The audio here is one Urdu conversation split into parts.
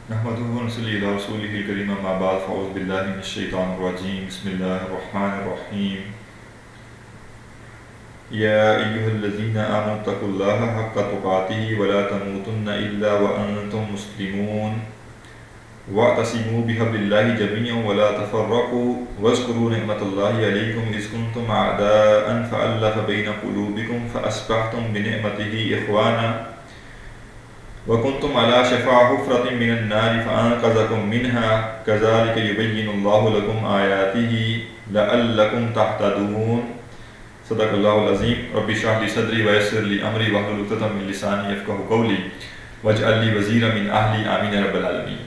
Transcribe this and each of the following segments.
نحمده ونصلي على رسوله الكريم أما بعد فأعوذ بالله من الشيطان الرجيم بسم الله الرحمن الرحيم يا أيها الذين آمنوا اتقوا الله حق تقاته ولا تموتن إلا وأنتم مسلمون واعتصموا بحبل الله جميعا ولا تفرقوا واذكروا نعمة الله عليكم إذ كنتم أعداء فألف بين قلوبكم فأصبحتم بنعمته إخوانا وكنتم على شفا حفرة من النار فأنقذكم منها كذلك يبين الله لكم آياته لعلكم تهتدون صدق الله العظيم رب اشرح لي صدري ويسر لي أمري واحلل عقدة من لساني يفقهوا قولي واجعل لي وزيرا من أهلي آمين يا رب العالمين۔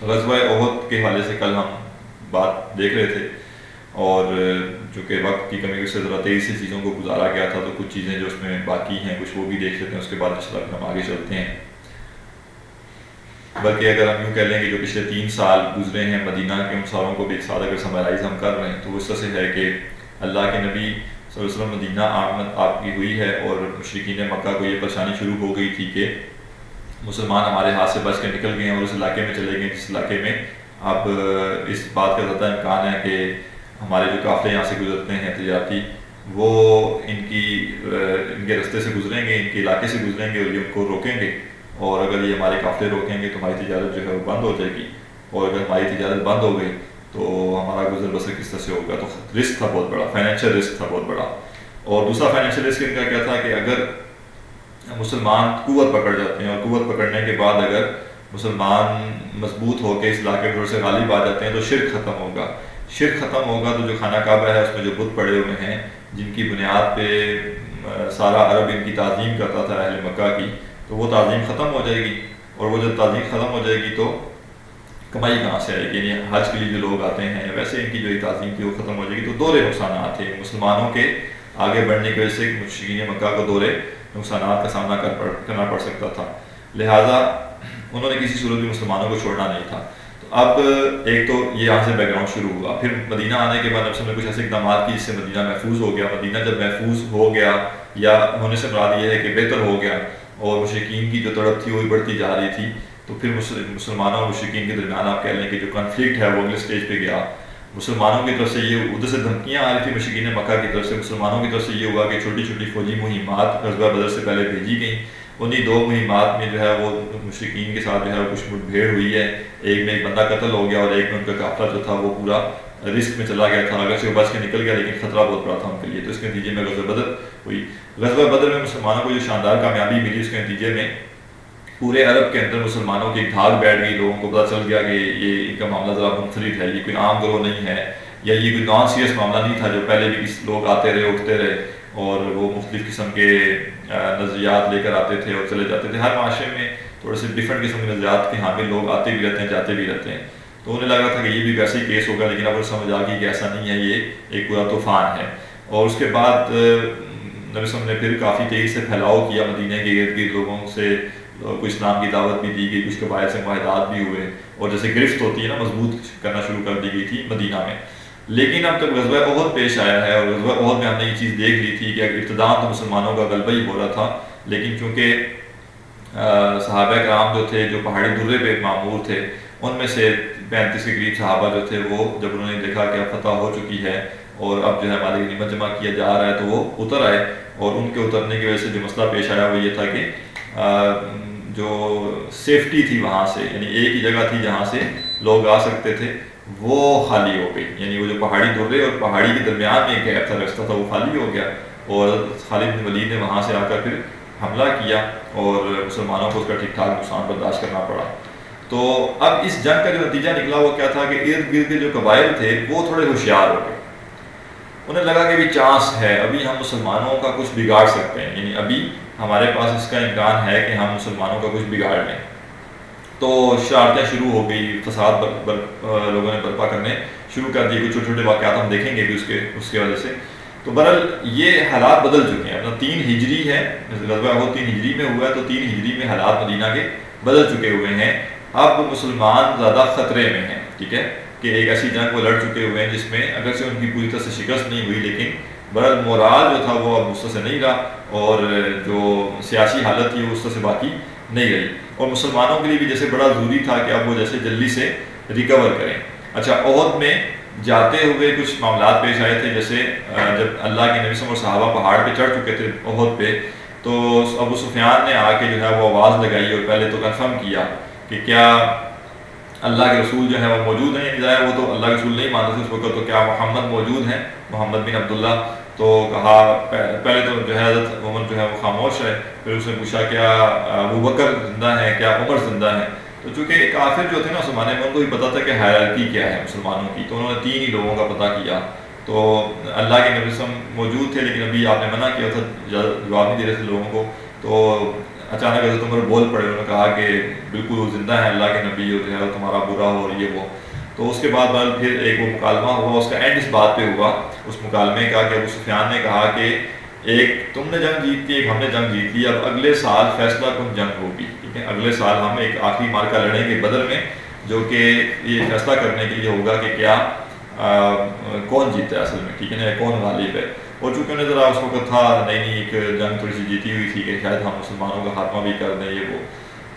غزوہ احد کے حوالے سے کل ہم بات دیکھ رہے تھے اور چونکہ وقت کی کمی سے ذرا تیزی سے چیزوں کو گزارا گیا تھا تو کچھ چیزیں جو اس میں باقی ہیں کچھ وہ بھی دیکھ لیتے ہیں، اس کے بعد انشاءاللہ ہم آگے چلتے ہیں۔ بلکہ اگر ہم یوں کہہ لیں کہ جو پچھلے 3 سال گزرے ہیں مدینہ کے ان سالوں کو بھی ایک ساتھ اگر سمرائز ہم کر رہے ہیں تو اس طرح سے ہے کہ اللہ کے نبی صلی اللہ علیہ وسلم مدینہ آمد آپ کی ہوئی ہے اور مشرکین مکہ کو یہ پریشانی شروع ہو گئی تھی کہ مسلمان ہمارے ہاتھ سے بچ کے نکل گئے ہیں اور اس علاقے میں چلے گئے جس علاقے میں اب اس بات کا زیادہ امکان ہے کہ ہمارے جو قافلے یہاں سے گزرتے ہیں تجارتی وہ ان کے رستے سے گزریں گے، ان کے علاقے سے گزریں گے اور یہ ان کو روکیں گے، اور اگر یہ ہمارے قافلے روکیں گے تو ہماری تجارت جو ہے وہ بند ہو جائے گی، اور اگر ہماری تجارت بند ہو گئی تو ہمارا گزر بسر کس طرح سے ہوگا۔ تو رسک تھا بہت بڑا، فائنینشیل رسک تھا بہت بڑا۔ اور دوسرا فائنینشیل رسک ان کا کیا تھا کہ اگر مسلمان قوت پکڑ جاتے ہیں اور قوت پکڑنے کے بعد اگر مسلمان مضبوط ہو کے اس علاقے پر سے غالب آ جاتے ہیں تو شرک ختم ہوگا، شرک ختم ہوگا تو جو خانہ کعبہ ہے اس میں جو بت پڑے ہوئے ہیں جن کی بنیاد پہ سارا عرب ان کی تعظیم کرتا تھا اہل مکہ کی، تو وہ تعظیم ختم ہو جائے گی، اور وہ جب تعظیم ختم ہو جائے گی تو کمائی کہاں سے آئے گی؟ یعنی حج کے لیے جو لوگ آتے ہیں ویسے ان کی جو تعظیم تھی وہ ختم ہو جائے گی، تو دورے نقصانات تھے مسلمانوں کے آگے بڑھنے کی وجہ سے مشرکین مکہ کو دورے نقصانات کا سامنا کرنا پڑ سکتا تھا، لہٰذا انہوں نے کسی صورت بھی مسلمانوں کو چھوڑنا نہیں تھا۔ تو اب ایک تو یہ یہاں سے بیک گراؤنڈ شروع ہوا، پھر مدینہ آنے کے بعد نبی صلی اللہ علیہ وسلم نے کچھ ایسے اقدامات کی جس سے مدینہ محفوظ ہو گیا۔ مدینہ جب محفوظ ہو گیا یا ہونے سے مراد یہ ہے کہ بہتر ہو گیا اور مشرکین کی جو تڑپ تھی وہ بھی بڑھتی جا رہی تھی، تو پھر مسلمانوں اور مشرکین کے درمیان آپ کہہ لیں کہ جو کنفلکٹ ہے وہ اگلے سٹیج پہ گیا۔ مسلمانوں کی طرف سے یہ ادھر سے دھمکیاں آ رہی تھی مشرکین مکہ کی طرف سے، مسلمانوں کی طرف سے یہ ہوا کہ چھوٹی چھوٹی فوجی مہمات غزوہ بدر سے پہلے بھیجی گئیں، انہی 2 مہمات میں جو ہے وہ مشرکین کے ساتھ جو ہے کچھ مٹ بھیڑ ہوئی ہے، ایک میں ایک بندہ قتل ہو گیا اور ایک میں ان کا قافلہ جو تھا وہ پورا رسک میں چلا گیا تھا، اگرچہ وہ بچ کے نکل گیا لیکن خطرہ بہت بڑا تھا ان کے لیے۔ تو اس کے نتیجے میں غزوہ بدر ہوئی۔ غزوہ بدر میں مسلمانوں کو جو شاندار کامیابی ملی اس کے نتیجے میں پورے عرب کے اندر مسلمانوں کی ایک دھاگ بیٹھ گئی، لوگوں کو پتہ چل گیا کہ یہ ان کا معاملہ ذرا منفرد ہے، یہ کوئی عام گروہ نہیں ہے یا یہ کوئی نان سیریس معاملہ نہیں تھا جو پہلے بھی لوگ آتے رہے اٹھتے رہے اور وہ مختلف قسم کے نظریات لے کر آتے تھے اور چلے جاتے تھے۔ ہر معاشرے میں تھوڑے سے ڈفرینٹ قسم کے نظریات کے حامل لوگ آتے بھی رہتے ہیں جاتے بھی رہتے ہیں، تو انہیں لگ رہا تھا کہ یہ بھی ویسے ہی کیس ہوگا، لیکن اب سمجھ آ گئی کہ ایسا نہیں ہے، یہ ایک پورا طوفان ہے۔ اور اس کے بعد نبی صلی اللہ علیہ وسلم نے پھر کافی تیزی سے پھیلاؤ کیا مدینہ کے ارد گرد، لوگوں سے کچھ اسلام کی دعوت بھی دی گئی، کچھ قبائل سے معاہدات بھی ہوئے اور جیسے گرفت ہوتی ہے نا مضبوط کرنا شروع کر دی گئی تھی مدینہ میں۔ لیکن اب جب غزوہ احد پیش آیا ہے اور غزوہ احد میں ہم نے یہ چیز دیکھ لی تھی کہ ابتداء تو مسلمانوں کا غلبہ ہی ہو رہا تھا، لیکن چونکہ صحابہ کرام جو تھے جو پہاڑی درے پہ معمور تھے ان میں سے 35 کے قریب صحابہ جو تھے وہ جب انہوں نے دیکھا کہ اب فتح ہو چکی ہے اور اب جو ہے مالک غنیمت جمع کیا جا رہا ہے تو وہ اتر آئے، اور ان کے اترنے کی وجہ سے جو مسئلہ پیش آیا وہ یہ تھا کہ جو سیفٹی تھی وہاں سے، یعنی ایک ہی جگہ تھی جہاں سے لوگ آ سکتے تھے وہ خالی ہو گئی، یعنی وہ جو پہاڑی درے اور پہاڑی کے درمیان میں ایک گیپ تھا رستہ تھا وہ خالی ہو گیا، اور خالد بن ولید نے وہاں سے آ کر پھر حملہ کیا اور مسلمانوں کو اس کا ٹھیک ٹھاک نقصان برداشت کرنا پڑا۔ تو اب اس جنگ کا جو نتیجہ نکلا وہ کیا تھا کہ ارد گرد کے جو قبائل تھے وہ تھوڑے ہوشیار ہو گئے، انہیں لگا کہ ابھی چانس ہے، ابھی ہم مسلمانوں کا کچھ بگاڑ سکتے ہیں، یعنی ابھی ہمارے پاس اس کا امکان ہے کہ ہم مسلمانوں کا کچھ بگاڑ لیں۔ تو شرارتیں شروع ہو گئی، فساد لوگوں نے برپا کرنے شروع کر دی، کچھ چھوٹے چھوٹے واقعات ہم دیکھیں گے بھی اس کے وجہ سے۔ تو بہرحال یہ حالات بدل چکے ہیں، اپنا 3 ہجری ہے، غزوہ احد 3 ہجری میں ہوا ہے تو 3 ہجری میں حالات مدینہ کے بدل چکے ہوئے ہیں، اب مسلمان زیادہ خطرے میں ہیں، ٹھیک ہے، کہ ایک ایسی جنگ وہ لڑ چکے ہوئے ہیں جس میں اگرچہ ان کی پوری طرح سے شکست نہیں ہوئی لیکن بہرحال مورال جو تھا وہ اب اس طرح سے نہیں رہا، اور جو سیاسی حالت تھی وہ اس طرح سے باقی نہیں رہی، اور مسلمانوں کے لیے بھی جیسے بڑا ضروری تھا کہ اب وہ جیسے جلدی سے ریکور کریں۔ اچھا، احد میں جاتے ہوئے کچھ معاملات پیش آئے تھے، جیسے جب اللہ کے نبی صلی اللہ علیہ وسلم اور صحابہ پہاڑ پہ چڑھ چکے تھے احد پہ، تو ابو سفیان نے آ کے جو ہے وہ آواز لگائی اور پہلے تو کنفرم کیا کہ کیا اللہ کے رسول جو ہے وہ موجود ہیں، ظاہر وہ تو اللہ کے رسول نہیں مانتے تھے اس وقت، تو کیا محمد موجود ہیں، محمد بن عبداللہ؟ تو کہا پہلے تو جو ہے حضرت عمر جو ہے وہ خاموش ہے، پھر اس نے پوچھا کیا ابو بکر زندہ ہیں، کیا عمر زندہ ہیں؟ تو چونکہ کافر جو تھے نا اس زمانے میں ان کو بھی پتہ تھا کہ ہائرارکی کیا ہے مسلمانوں کی، تو انہوں نے 3 ہی لوگوں کا پتہ کیا۔ تو اللہ کے نبی وسلم موجود تھے لیکن ابھی آپ نے منع کیا تھا، جواب نہیں دے رہے تھے لوگوں کو، تو اچانک حضرت عمر بول پڑے، انہوں نے کہا کہ بالکل وہ زندہ ہے اللہ کے نبی، اور جو ہے تمہارا برا ہو اور یہ وہ۔ تو اس کے بعد پھر ایک وہ مکالمہ ہوا، اس کا اینڈ اس بات پہ ہوا اس مکالمے کا کہ ابو سفیان نے کہا کہ ایک تم نے جنگ جیت لی، ایک ہم نے جنگ جیت لی، اب اگلے سال فیصلہ کن جنگ ہوگی، ٹھیک ہے، اگلے سال ہم ایک آخری مارکا لڑیں گے بدر میں، جو کہ یہ فیصلہ کرنے کے لیے ہوگا کہ کیا کون جیتا ہے اصل میں، ٹھیک ہے نا، کون غالب ہے۔ اور چونکہ انہیں ذرا اس وقت تھا نہیں ایک جنگ تھوڑی سی جیتی ہوئی تھی کہ شاید ہم مسلمانوں کا خاتمہ بھی کر دیں یہ وہ،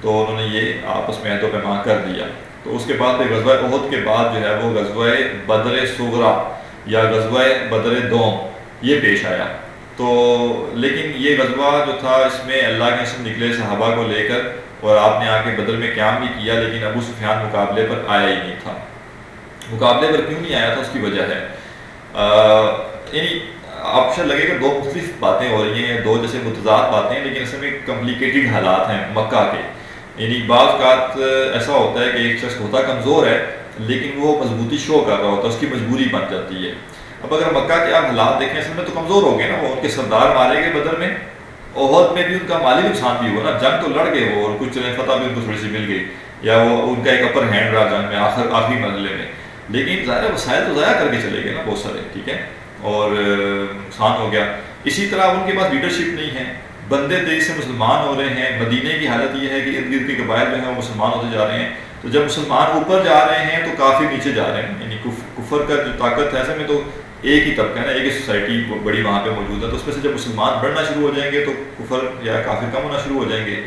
تو انہوں نے یہ آپس میں عہد و پیمان کر دیا۔ تو اس کے بعد پھر غزوہ احد کے بعد جو ہے وہ غزوہ بدر صغریٰ یا غزوہ بدر دوم یہ پیش آیا۔ تو لیکن یہ غزوہ جو تھا اس میں اللہ کے رسول نکلے صحابہ کو لے کر، اور آپ نے آ کے بدر میں قیام بھی کیا، لیکن ابو سفیان مقابلے پر آیا ہی نہیں تھا۔ مقابلے پر کیوں نہیں آیا تھا اس کی وجہ ہے، یعنی آپ سے لگے کہ 2 مختلف باتیں ہو رہی ہیں، 2 جیسے متضاد باتیں ہیں، لیکن اصل میں کمپلیکیٹڈ حالات ہیں مکہ کے۔ یعنی بعض اوقات ایسا ہوتا ہے کہ ایک شخص ہوتا کمزور ہے لیکن وہ مضبوطی شو کر رہا ہوتا ہے، اس کی مجبوری بن جاتی ہے۔ اب اگر مکہ کے آپ حالات دیکھیں اصل میں تو کمزور ہو گئے نا، وہ ان کے سردار مارے گئے بدر میں، احد میں بھی ان کا مالی نقصان بھی ہوا نا، جنگ تو لڑ گئے وہ، اور کچھ چلیں فتح بھی ان کو تھوڑی سی مل گئی، یا وہ ان کا ایک اپر ہینڈ رہا جنگ میں آخری مرحلے میں، لیکن ظاہر وسائل تو ضائع کر کے چلے گئے نا بہت سارے، ٹھیک ہے، اور نقصان ہو گیا۔ اسی طرح ان کے پاس لیڈرشپ نہیں ہے، بندے تیزی سے مسلمان ہو رہے ہیں، مدینے کی حالت یہ ہے کہ ارد گرد کے قبائل جو ہیں وہ مسلمان ہوتے جا رہے ہیں، تو جب مسلمان اوپر جا رہے ہیں تو کافی نیچے جا رہے ہیں، یعنی کفر کا جو طاقت ہے ایسے میں تو ایک ہی طبقہ ہے نا، ایک ہی سوسائٹی بڑی وہاں پہ موجود ہے، تو اس میں سے جب مسلمان بڑھنا شروع ہو جائیں گے تو کفر یا کافر کم ہونا شروع ہو جائیں گے۔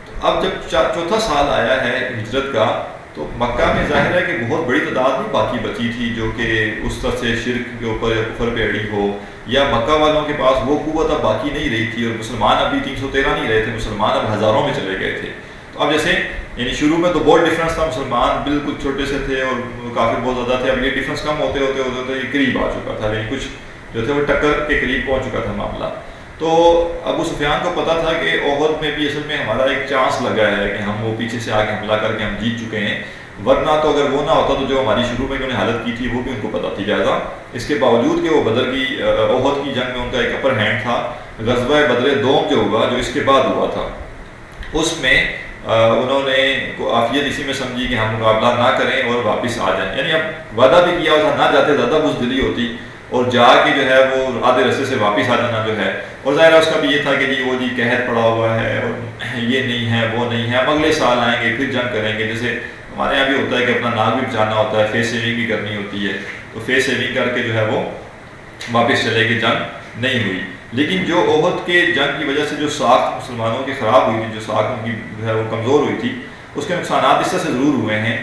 تو اب جب 4تھا سال آیا ہے ہجرت کا، تو مکہ میں ظاہر ہے کہ بہت بڑی تعداد نہیں باقی بچی تھی جو کہ اس طرح سے شرک کے اوپر یا کفر پہ اڑی ہو، یا مکہ والوں کے پاس وہ قوت اب باقی نہیں رہی تھی، اور مسلمان ابھی 313 نہیں رہے تھے، مسلمان اب ہزاروں میں چلے گئے تھے۔ تو اب جیسے یعنی شروع میں تو بہت ڈفرینس تھا، مسلمان بالکل چھوٹے سے تھے اور کافر بہت زیادہ تھے، اب یہ ڈفرینس کم ہوتے ہوتے یہ قریب آ چکا تھا، لیکن کچھ جو تھے وہ ٹکر کے قریب پہنچ چکا تھا معاملہ۔ تو ابو سفیان کو پتا تھا کہ احد میں بھی اصل میں ہمارا ایک چانس لگا ہے کہ ہم وہ پیچھے سے آ کے حملہ کر کے ہم جیت چکے ہیں، ورنہ تو اگر وہ نہ ہوتا تو جو ہماری شروع میں انہوں نے حالت کی تھی وہ بھی ان کو پتہ تھی۔ لہٰذا اس کے باوجود کہ وہ بدر کی احد کی جنگ میں ان کا ایک اپر ہینڈ تھا، غزوہ بدر دوم جو ہوا جو اس کے بعد ہوا تھا، اس میں انہوں نے عافیت اسی میں سمجھی کہ ہم مقابلہ نہ کریں اور واپس آ جائیں، یعنی اب وعدہ بھی کیا تھا نہ جاتے زیادہ بزدلی ہوتی، اور جا کے جو ہے وہ آدھے رستے سے واپس آ جانا جو ہے، اور ظاہر اس کا بھی یہ تھا کہ جی وہ جی قحط پڑا ہوا ہے اور یہ نہیں ہے وہ نہیں ہے، اب اگلے سال آئیں گے پھر جنگ کریں گے، جیسے ہمارے یہاں بھی ہوتا ہے کہ اپنا ناک بھی بچانا ہوتا ہے، فیس سیونگ بھی کرنی ہوتی ہے، تو فیس سیونگ کر کے جو ہے وہ واپس چلے گئے، جنگ نہیں ہوئی۔ لیکن جو احد کے جنگ کی وجہ سے جو ساکھ مسلمانوں کی خراب ہوئی تھی، جو ساکھ ان کی جو ہے وہ کمزور ہوئی تھی، اس کے نقصانات اس طرح سے ضرور ہوئے ہیں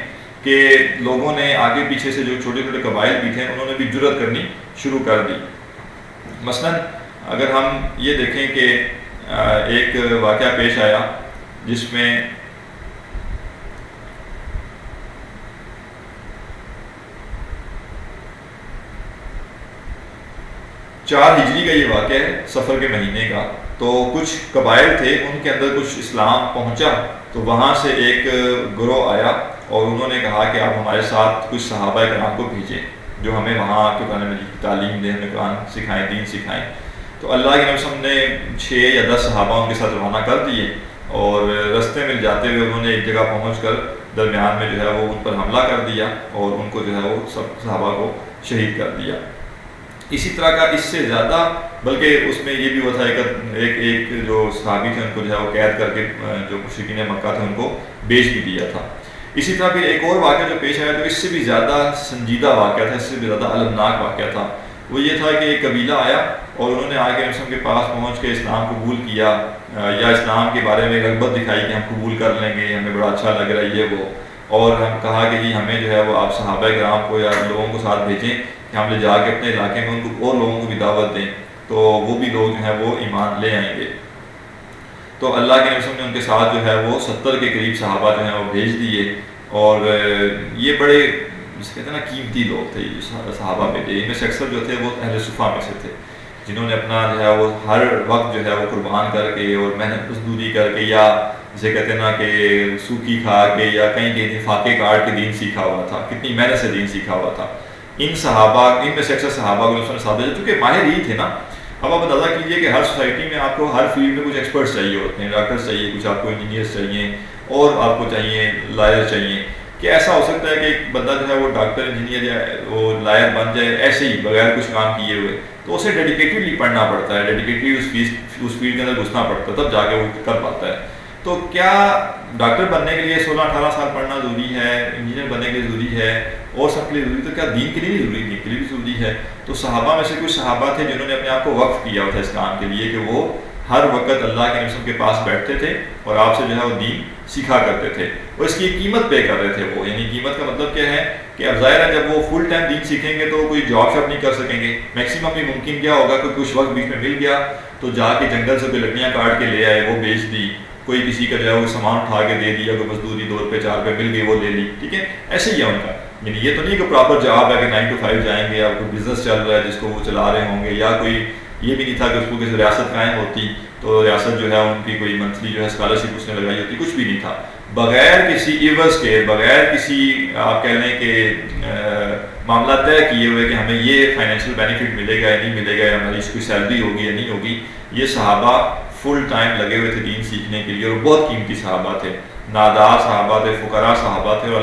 کہ لوگوں نے آگے پیچھے سے جو چھوٹے چھوٹے قبائل بھی تھے انہوں نے بھی جرأت کرنی شروع کر دی۔ مثلا اگر ہم یہ دیکھیں کہ ایک واقعہ پیش آیا جس میں چار ہجری کا یہ واقعہ ہے، سفر کے مہینے کا، تو کچھ قبائل تھے ان کے اندر کچھ اسلام پہنچا، تو وہاں سے ایک گروہ آیا اور انہوں نے کہا کہ آپ ہمارے ساتھ کچھ صحابہ کرام کو بھیجیں جو ہمیں وہاں آ کے قرآن مجید کی تعلیم دیں، ہمیں قرآن سکھائیں، دین سکھائیں۔ تو اللہ کے نبی صلی اللہ علیہ وسلم نے 6 یا 10 صحابہ ان کے ساتھ روانہ کر دیے، اور رستے میں جاتے ہوئے انہوں نے ایک جگہ پہنچ کر درمیان میں جو ہے وہ ان پر حملہ کر دیا اور ان کو جو ہے وہ سب صحابہ کو شہید کر دیا۔ اسی طرح کا اس سے زیادہ، بلکہ اس میں یہ بھی ہوا تھا ایک جو صحابی تھے ان کو جو ہے وہ قید کر کے جو مشرکین مکہ تھے ان کو بیچ بھی دیا تھا۔ اسی طرح پھر ایک اور واقعہ جو پیش آیا جو اس سے بھی زیادہ سنجیدہ واقعہ تھا، اس سے بھی زیادہ المناک واقعہ تھا، وہ یہ تھا کہ ایک قبیلہ آیا اور انہوں نے آگے رسول کے پاس پہنچ کے اسلام قبول کیا یا اسلام کے بارے میں رغبت دکھائی کہ ہم قبول کر لیں گے، ہمیں بڑا اچھا لگ رہا ہے یہ وہ، اور ہم کہا کہ جی ہمیں جو ہے وہ آپ صحابہ کرام کو یا لوگوں کو ساتھ بھیجیں کہ ہم لے جا کے اپنے علاقے میں ان کو اور لوگوں کو بھی دعوت دیں، تو وہ بھی لوگ جو ہیں وہ ایمان لے آئیں گے۔ تو اللہ کے رسول نے ان کے ساتھ جو ہے وہ 70 کے قریب صحابہ جو ہیں وہ بھیج دیے، اور یہ بڑے جس کہتے ہیں نا قیمتی لوگ تھے یہ صحابہ میں تھے، ان میں سے اکثر جو تھے وہ اہل صفہ میں سے تھے، جنہوں نے اپنا جو ہے وہ ہر وقت جو ہے وہ قربان کر کے اور محنت مزدوری کر کے، یا جسے کہتے ہیں نا کہ سوکھی کھا کے یا کہیں کہیں فاقے کاٹ کے دین سیکھا ہوا تھا، کتنی محنت سے دین سیکھا ہوا تھا۔ ان صحابہ، ان میں سے اکثر صحابہ کو نے ساتھ، چونکہ ماہر ہی تھے نا۔ اب آپ اندازہ کیجئے کہ ہر سوسائٹی میں آپ کو ہر فیلڈ میں کچھ ایکسپرٹس چاہیے ہوتے ہیں، ڈاکٹرس چاہیے، کچھ آپ کو انجینئرس چاہیے، اور آپ کو چاہیے لائر چاہیے۔ کہ ایسا ہو سکتا ہے کہ ایک بندہ جو ہے وہ ڈاکٹر انجینئر یا وہ لائر بن جائے ایسے ہی بغیر کچھ کام کیے ہوئے، تو اسے ڈیڈیکیٹڈلی پڑھنا پڑتا ہے، ڈیڈیکیٹڈلی اس فیلڈ کے اندر گھسنا پڑتا ہے، تب جا کے وہ کر پاتا ہے۔ تو کیا ڈاکٹر بننے کے لیے 16-18 سال پڑھنا ضروری ہے، انجینئر بننے کے لیے ضروری ہے، اور سب کے لیے ضروری، تو کیا دین کے لیے بھی ضروری؟ دین کے لیے بھی ضروری ہے۔ تو صحابہ میں سے کچھ صحابہ تھے جنہوں نے اپنے آپ کو وقف کیا تھا اس کام کے لیے کہ وہ ہر وقت اللہ کے رسول کے پاس بیٹھتے تھے اور آپ سے جو ہے وہ دین سیکھا کرتے تھے، اور اس کی قیمت پے کر رہے تھے وہ۔ یعنی قیمت کا مطلب کیا ہے کہ اب ظاہر ہے جب وہ فل ٹائم دین سیکھیں گے تو کوئی جاب شاپ نہیں کر سکیں گے، میکسیمم بھی ممکن کیا ہوگا کہ کچھ وقت بیچ میں مل گیا تو جا کے جنگل سے کوئی لکڑیاں کاٹ کے لے آئے، وہ بیچ دی، کوئی کسی کا جو ہے وہ سامان اٹھا کے دے دیا، کوئی مزدوری 2 روپے 4 روپے مل گئی وہ لے لی، ٹھیک ہے، ایسے ہی ہے ان کا۔ یعنی یہ تو نہیں کہ پراپر جاب ہے کہ 9 to 5 جائیں گے، یا کوئی بزنس چل رہا ہے جس کو وہ چلا رہے ہوں گے، یا کوئی یہ بھی نہیں تھا کہ اس کو کسی ریاست قائم ہوتی تو ریاست جو ہے ان کی کوئی منتھلی جو ہے اسکالرشپ اس نے لگائی ہوتی، کچھ بھی نہیں تھا۔ بغیر کسی عوض کے، بغیر کسی آپ کہہ لیں کہ معاملہ طے کیے ہوئے کہ ہمیں یہ فائنینشیل بینیفٹ ملے گا یا نہیں ملے گا، یا ہماری اس کی سیلری ہوگی یا نہیں ہوگی، یہ صحابہ فل ٹائم لگے ہوئے تھے دین سیکھنے کے لیے، اور بہت قیمتی صحابہ تھے، نادار صحابہ تھے، فقراء صحابہ تھے، اور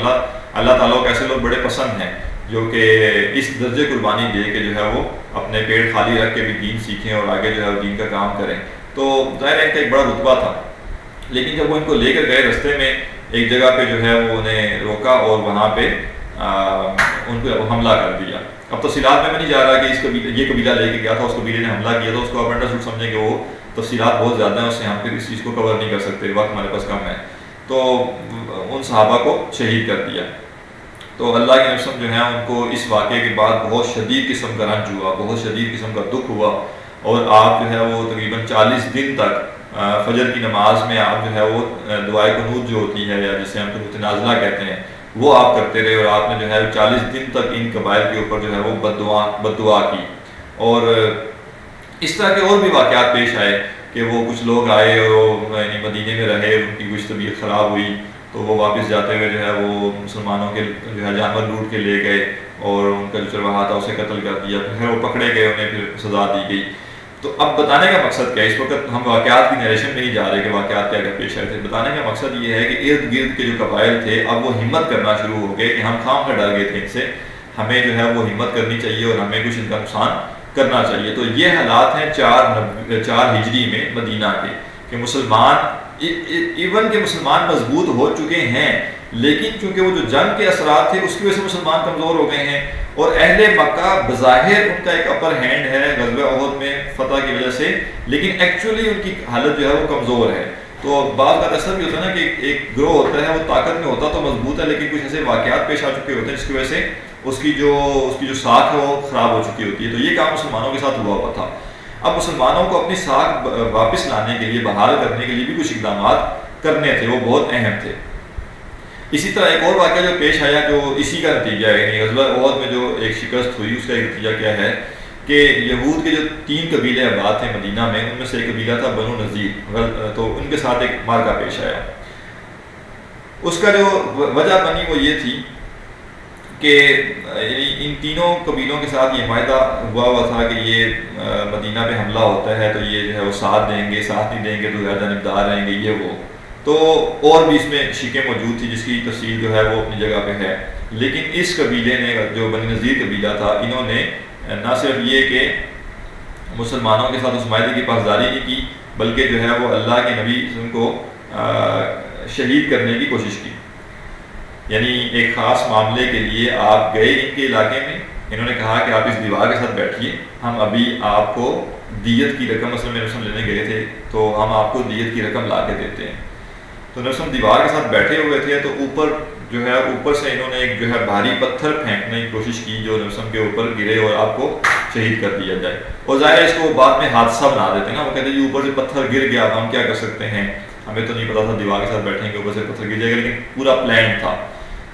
اللہ تعالیٰ کو ایسے لوگ بڑے پسند ہیں جو کہ اس درجے قربانی دے کے جو ہے وہ اپنے پیٹ خالی رکھ کے بھی دین سیکھیں اور آگے جو ہے وہ دین کا کام کریں۔ تو ظاہر ہے ان کا ایک بڑا رتبہ تھا، لیکن جب وہ ان کو لے کر گئے رستے میں ایک جگہ پہ جو ہے وہ انہیں روکا اور وہاں پہ ان کو حملہ کر دیا۔ اب تفصیلات میں نہیں جا رہا کہ اس قبیلے یہ قبیلہ لے کے گیا تھا، اس قبیلے نے حملہ کیا تھا، اس کو آپ انڈرسٹوڈ سمجھیں کہ وہ تفصیلات بہت زیادہ ہیں، اس سے ہم پھر اس چیز کو کور نہیں کر سکتے، وقت ہمارے پاس کم ہے۔ تو ان صحابہ کو شہید کر دیا۔ تو اللہ کے رسول جو ہیں ان کو اس واقعے کے بعد بہت شدید قسم کا رنج ہوا، بہت شدید قسم کا دکھ ہوا، اور آپ جو ہے وہ تقریباً 40 دن تک فجر کی نماز میں آپ جو ہے وہ دعائے قنوت جو ہوتی ہے، یا جسے ہم قنوت نازلہ کہتے ہیں، وہ آپ کرتے رہے، اور آپ نے جو ہے 40 دن تک ان قبائل کے اوپر جو ہے وہ بد دعا کی۔ اور اس طرح کے اور بھی واقعات پیش آئے کہ وہ کچھ لوگ آئے اور یعنی مدینے میں رہے، ان کی کچھ طبیعت خراب ہوئی تو وہ واپس جاتے ہوئے جو ہے وہ مسلمانوں کے جو ہے جانور لوٹ کے لے گئے، اور ان کا جو چرواہا تھا اسے قتل کر دیا، پھر وہ پکڑے گئے، انہیں پھر سزا دی گئی۔ تو اب بتانے کا مقصد کیا ہے، اس وقت ہم واقعات کی نیریشن میں نہیں جا رہے کہ واقعات کیا پیش آئے تھے، بتانے کا مقصد یہ ہے کہ ارد گرد کے جو قبائل تھے اب وہ ہمت کرنا شروع ہو گئے کہ ہم خام کا ڈر گئے تھے ان سے، ہمیں جو ہے وہ ہمت کرنی چاہیے اور ہمیں کچھ ان کا نقصان کرنا چاہیے۔ تو یہ حالات ہیں 4 ہجری میں مدینہ کے، کہ مسلمان ایون کہ مسلمان مضبوط ہو چکے ہیں، لیکن چونکہ وہ جو جنگ کے اثرات تھے اس کی وجہ سے مسلمان کمزور ہو گئے ہیں، اور اہل مکہ بظاہر ان کا ایک اپر ہینڈ ہے غزوہ احد میں فتح کی وجہ سے، لیکن ایکچولی ان کی حالت جو ہے وہ کمزور ہے۔ تو بعض کا ایسا بھی ہوتا ہے نا کہ ایک گروہ ہوتا ہے وہ طاقت میں ہوتا تو مضبوط ہے، لیکن کچھ ایسے واقعات پیش آ چکے ہوتے ہیں جس کی وجہ سے اس کی جو ساکھ ہے وہ خراب ہو چکی ہوتی ہے۔ تو یہ کام مسلمانوں کے ساتھ ہوا تھا۔ اب مسلمانوں کو اپنی ساکھ واپس لانے کے لیے، بحال کرنے کے لیے بھی کچھ اقدامات کرنے تھے، وہ بہت اہم تھے۔ اسی طرح ایک اور واقعہ جو پیش آیا جو اسی کا نتیجہ ہے، یعنی غزوہ احد میں جو ایک شکست ہوئی اس کا ایک نتیجہ کیا ہے کہ یہود کے جو 3 قبیلے آباد تھے مدینہ میں، ان میں سے ایک قبیلہ تھا بنو نذیر، تو ان کے ساتھ ایک معرکہ پیش آیا۔ اس کا جو وجہ بنی وہ یہ تھی کہ ان تینوں قبیلوں کے ساتھ یہ معاہدہ ہوا تھا کہ یہ مدینہ پہ حملہ ہوتا ہے تو یہ جو ہے وہ ساتھ دیں گے، ساتھ نہیں دیں گے تو غیر جانبدار رہیں گے، یہ وہ۔ تو اور بھی اس میں شکیں موجود تھی جس کی تفصیل جو ہے وہ اپنی جگہ پہ ہے، لیکن اس قبیلے نے جو بنی نذیر قبیلہ تھا، انہوں نے نہ صرف یہ کہ مسلمانوں کے ساتھ اس معاہدے کی پاسداری نہیں کی، بلکہ جو ہے وہ اللہ کے نبی ان کو شہید کرنے کی کوشش کی۔ یعنی ایک خاص معاملے کے لیے آپ گئے ان کے علاقے میں، انہوں نے کہا کہ آپ اس دیوار کے ساتھ بیٹھیے، ہم ابھی آپ کو دیت کی رقم مثلا میرے لینے گئے تھے تو ہم آپ کو دیت کی رقم لا کے دیتے ہیں. تو نبی دیوار کے ساتھ بیٹھے ہوئے تھے تو اوپر جو ہے اوپر سے انہوں نے ایک جو ہے بھاری پتھر پھینکنے کی کوشش کی جو نبی کے اوپر گرے اور آپ کو شہید کر دیا جائے. اور ظاہر ہے اس کو بعد میں حادثہ بنا دیتے ہیں نا, وہ کہتے ہیں اوپر سے پتھر گر گیا اب ہم کیا کر سکتے ہیں, ہمیں تو نہیں پتا تھا دیوار کے ساتھ بیٹھیں گے اوپر سے پتھر گر جائے گا, لیکن پورا پلان تھا.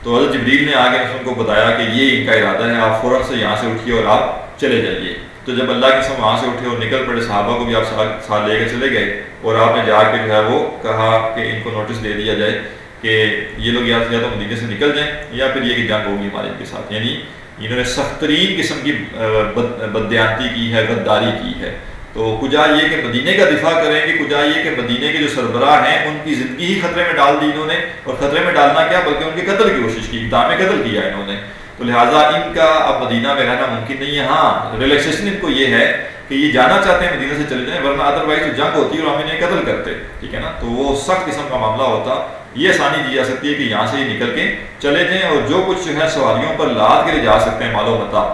تو حضرت جبریل نے آگے ان کو بتایا کہ یہ ان کا ارادہ ہے, آپ فوراً سے یہاں سے اٹھیے اور آپ چلے جائیے. تو جب اللہ کی قسم وہاں سے اٹھے اور نکل پڑے, صحابہ کو بھی آپ ساتھ لے کے چلے گئے اور آپ نے جا کے جو ہے وہ کہا کہ ان کو نوٹس دے دیا جائے کہ یہ لوگ یا تو مدینے سے نکل جائیں یا پھر یہ کہ جنگ ہوگی ہمارے ان کے ساتھ. یعنی انہوں نے سخت ترین قسم کی بددیانتی کی ہے, غداری کی ہے. تو کجا یہ کہ مدینے کا دفاع کریں گے, کجا یہ کہ مدینے کے جو سربراہ ہیں ان کی زندگی ہی خطرے میں ڈال دی انہوں نے, اور خطرے میں ڈالنا کیا بلکہ ان کے قتل کی کوشش کی, اقدام قتل کیا انہوں نے. تو لہٰذا ان کا اب مدینہ میں رہنا ممکن نہیں ہے. ہاں ریلیکسیشن ان کو یہ ہے کہ یہ جانا چاہتے ہیں مدینہ سے چلے جائیں, ورنہ ادروائز تو جنگ ہوتی ہے اور ہم انہیں قتل کرتے, ٹھیک ہے نا. تو وہ سخت قسم کا معاملہ ہوتا. یہ آسانی دی جا سکتی ہے کہ یہاں سے یہ نکل کے چلے جائیں اور جو کچھ جو ہے سواریوں پر لاد کے لے جا سکتے ہیں مال و متاع,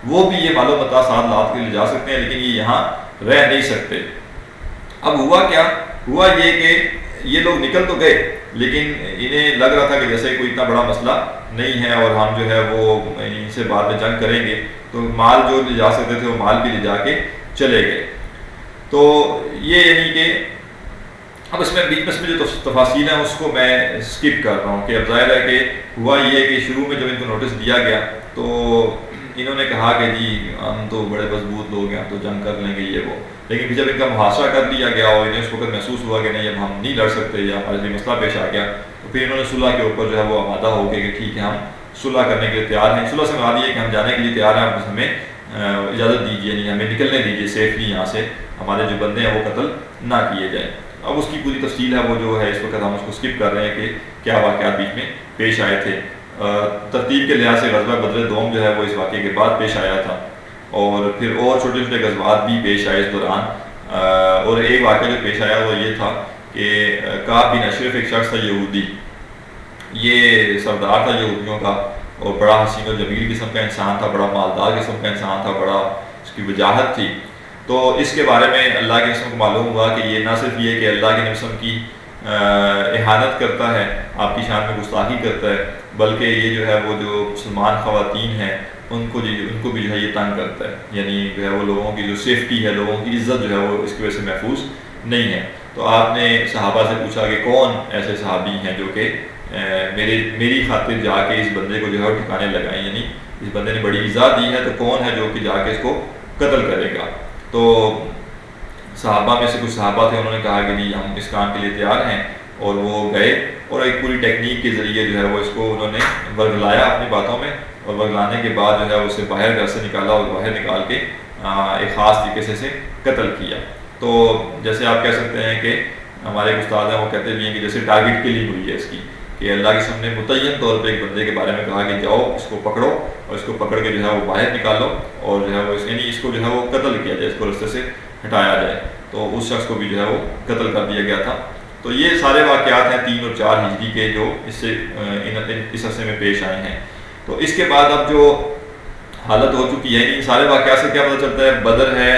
وہ بھی یہ مال و متاع ساتھ لاد کے لے جا سکتے ہیں, لیکن یہ یہاں رہ نہیں سکتے. اب ہوا کیا, ہوا یہ کہ یہ لوگ نکل تو گئے لیکن انہیں لگ رہا تھا کہ جیسے کوئی اتنا بڑا مسئلہ نہیں ہے اور ہم جو ہے وہ ان سے بعد میں جنگ کریں گے, تو مال جو لے جا سکتے تھے وہ مال بھی لے جا کے چلے گئے. تو یہ یعنی کہ اب اس میں بیچ میں جو تفاصیل ہیں اس کو میں اسکپ کر رہا ہوں کہ اب ظاہر ہے کہ ہوا یہ کہ شروع میں جب ان کو نوٹس دیا گیا تو انہوں نے کہا کہ جی ہم تو بڑے مضبوط لوگ ہیں, ہم تو جنگ کر لیں گے یہ وہ. لیکن جب ان کا محاصرہ کر لیا گیا اور انہیں اس وقت محسوس ہوا کہ نہیں اب ہم نہیں لڑ سکتے یا ہمارے لیے مسئلہ پیش آ گیا, تو پھر انہوں نے صلح کے اوپر جو ہے وہ آمادہ ہو گئے کہ ٹھیک ہے ہم صلح کرنے کے لیے تیار ہیں. صلح سے مراد یہ ہے کہ ہم جانے کے لیے تیار ہیں, آپ بس ہمیں اجازت دیجیے, نہیں ہمیں نکلنے دیجیے سیفلی یہاں سے, ہمارے جو بندے ہیں وہ قتل نہ کیے جائیں. اب اس کی پوری تفصیل ہے وہ جو ہے اس وقت ہم اس کو اسکپ کر رہے ہیں کہ کیا واقعات بیچ میں پیش آئے تھے. ترتیب کے لحاظ سے غزوہ بدر دوم جو ہے وہ اس واقعے کے بعد پیش آیا تھا, اور پھر اور چھوٹے چھوٹے غزوات بھی پیش آئے اس دوران. اور ایک واقعہ جو پیش آیا وہ یہ تھا کہ کعب بن اشرف ایک شخص تھا یہودی, یہ سردار تھا یہودیوں کا اور بڑا حسین و جمیل قسم کا انسان تھا, بڑا مالدار قسم کا انسان تھا, بڑا اس کی وجاہت تھی. تو اس کے بارے میں اللہ کے قسم کو معلوم ہوا کہ یہ نہ صرف یہ کہ اللہ کے قسم کی احانت کرتا ہے, آپ کی شان میں گستاخی کرتا ہے, بلکہ یہ جو ہے وہ جو مسلمان خواتین ہیں ان کو بھی جو ہے یہ تنگ کرتا ہے. یعنی جو ہے وہ لوگوں کی جو سیفٹی ہے, لوگوں کی عزت جو ہے وہ اس کی وجہ سے محفوظ نہیں ہے. تو آپ نے صحابہ سے پوچھا کہ کون ایسے صحابی ہیں جو کہ میری خاطر جا کے اس بندے کو جو ہے ٹھکانے لگائیں, یعنی اس بندے نے بڑی ایزا دی ہے تو کون ہے جو کہ جا کے اس کو قتل کرے گا. تو صحابہ میں سے کچھ صحابہ تھے, انہوں نے کہا کہ نہیں ہم اس کام کے لیے تیار ہیں, اور وہ گئے اور ایک پوری ٹیکنیک کے ذریعے جو ہے وہ اس کو انہوں نے ورگلایا اپنی باتوں میں, اور ورگلانے کے بعد جو ہے اسے باہر گھر سے نکالا اور باہر نکال کے ایک خاص طریقے سے قتل کیا. تو جیسے آپ کہہ سکتے ہیں کہ ہمارے ایک استاد ہیں وہ کہتے بھی ہیں کہ جیسے ٹارگٹ کلنگ ہوئی ہے اس کی, کہ اللہ کے سامنے متعین طور پہ ایک بندے کے بارے میں کہا کہ جاؤ اس کو پکڑو اور اس کو پکڑ کے جو ہے وہ باہر نکالو اور جو ہے وہ یعنی اس کو جو ہے وہ قتل کیا جائے, اس کو رستے سے ہٹایا جائے. تو اس شخص کو بھی جو ہے وہ قتل کر دیا گیا تھا. تو یہ سارے واقعات ہیں 3 اور 4 ہجری کے جو اس سے اس عرصے میں پیش آئے ہیں. تو اس کے بعد اب جو حالت ہو چکی ہے, ان سارے واقعات سے کیا پتہ چلتا ہے, بدر ہے,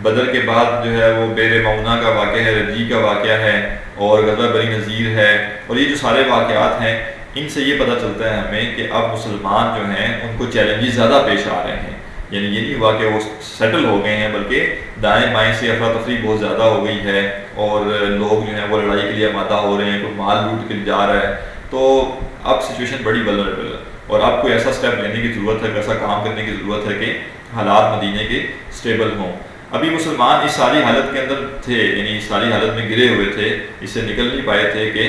بدر کے بعد جو ہے وہ بیر معونہ کا واقعہ ہے, رجی کا واقعہ ہے, اور غزوہ بنی نذیر ہے, اور یہ جو سارے واقعات ہیں ان سے یہ پتہ چلتا ہے ہمیں کہ اب مسلمان جو ہیں ان کو چیلنجز زیادہ پیش آ رہے ہیں. یعنی یہ نہیں ہوا کہ وہ سیٹل ہو گئے ہیں, بلکہ دائیں بائیں سے افراتفری بہت زیادہ ہو گئی ہے, اور لوگ جو ہیں وہ لڑائی کے لیے آمادہ ہو رہے ہیں, کوئی مال لوٹ کے جا رہا ہے. تو اب سچویشن بڑی ولنریبل ہے, اور اب کوئی ایسا سٹیپ لینے کی ضرورت ہے, ایسا کام کرنے کی ضرورت ہے کہ حالات مدینے کے سٹیبل ہوں. ابھی مسلمان اس ساری حالت کے اندر تھے, یعنی اس ساری حالت میں گرے ہوئے تھے, اس سے نکل نہیں پائے تھے کہ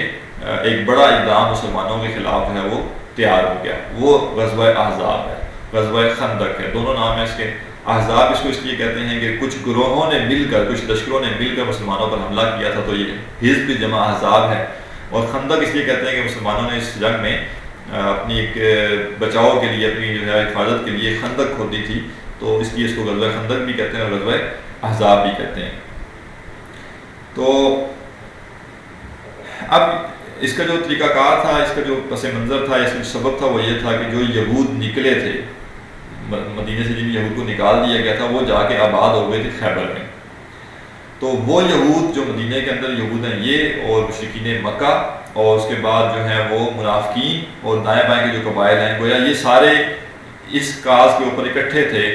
ایک بڑا اقدام مسلمانوں کے خلاف جو ہے وہ تیار ہو گیا. وہ غزوہ احزاب ہے, غزوہ خندق ہے, دونوں نام ہیں اس کے. احزاب اس کو اس لیے کہتے ہیں کہ کچھ گروہوں نے مل کر, کچھ لشکروں نے مل کر مسلمانوں پر حملہ کیا تھا, تو یہ حزب جمع احزاب ہے. اور خندق اس لیے کہتے ہیں کہ مسلمانوں نے اس جنگ میں اپنی ایک بچاؤ کے لیے, اپنی جو ہے حفاظت کے لیے خندق کھودی تھی, تو اس لیے اس کو غزوہ خندق بھی کہتے ہیں اور غزوہ احزاب بھی کہتے ہیں. تو اب اس کا جو طریقہ کار تھا, اس کا جو پس منظر تھا, اس کا جو سبب تھا وہ یہ تھا کہ جو یہود نکلے تھے مدینے سے, جن یہود کو نکال دیا گیا تھا, وہ جا کے آباد ہو گئے تھے خیبر میں. تو وہ یہود جو مدینہ کے اندر یہود ہیں یہ، اور مشرکین مکہ، اور اس کے بعد جو ہے وہ منافقین اور دائیں بائیں کے جو قبائل ہیں، گویا یہ سارے اس کاز کے اوپر اکٹھے تھے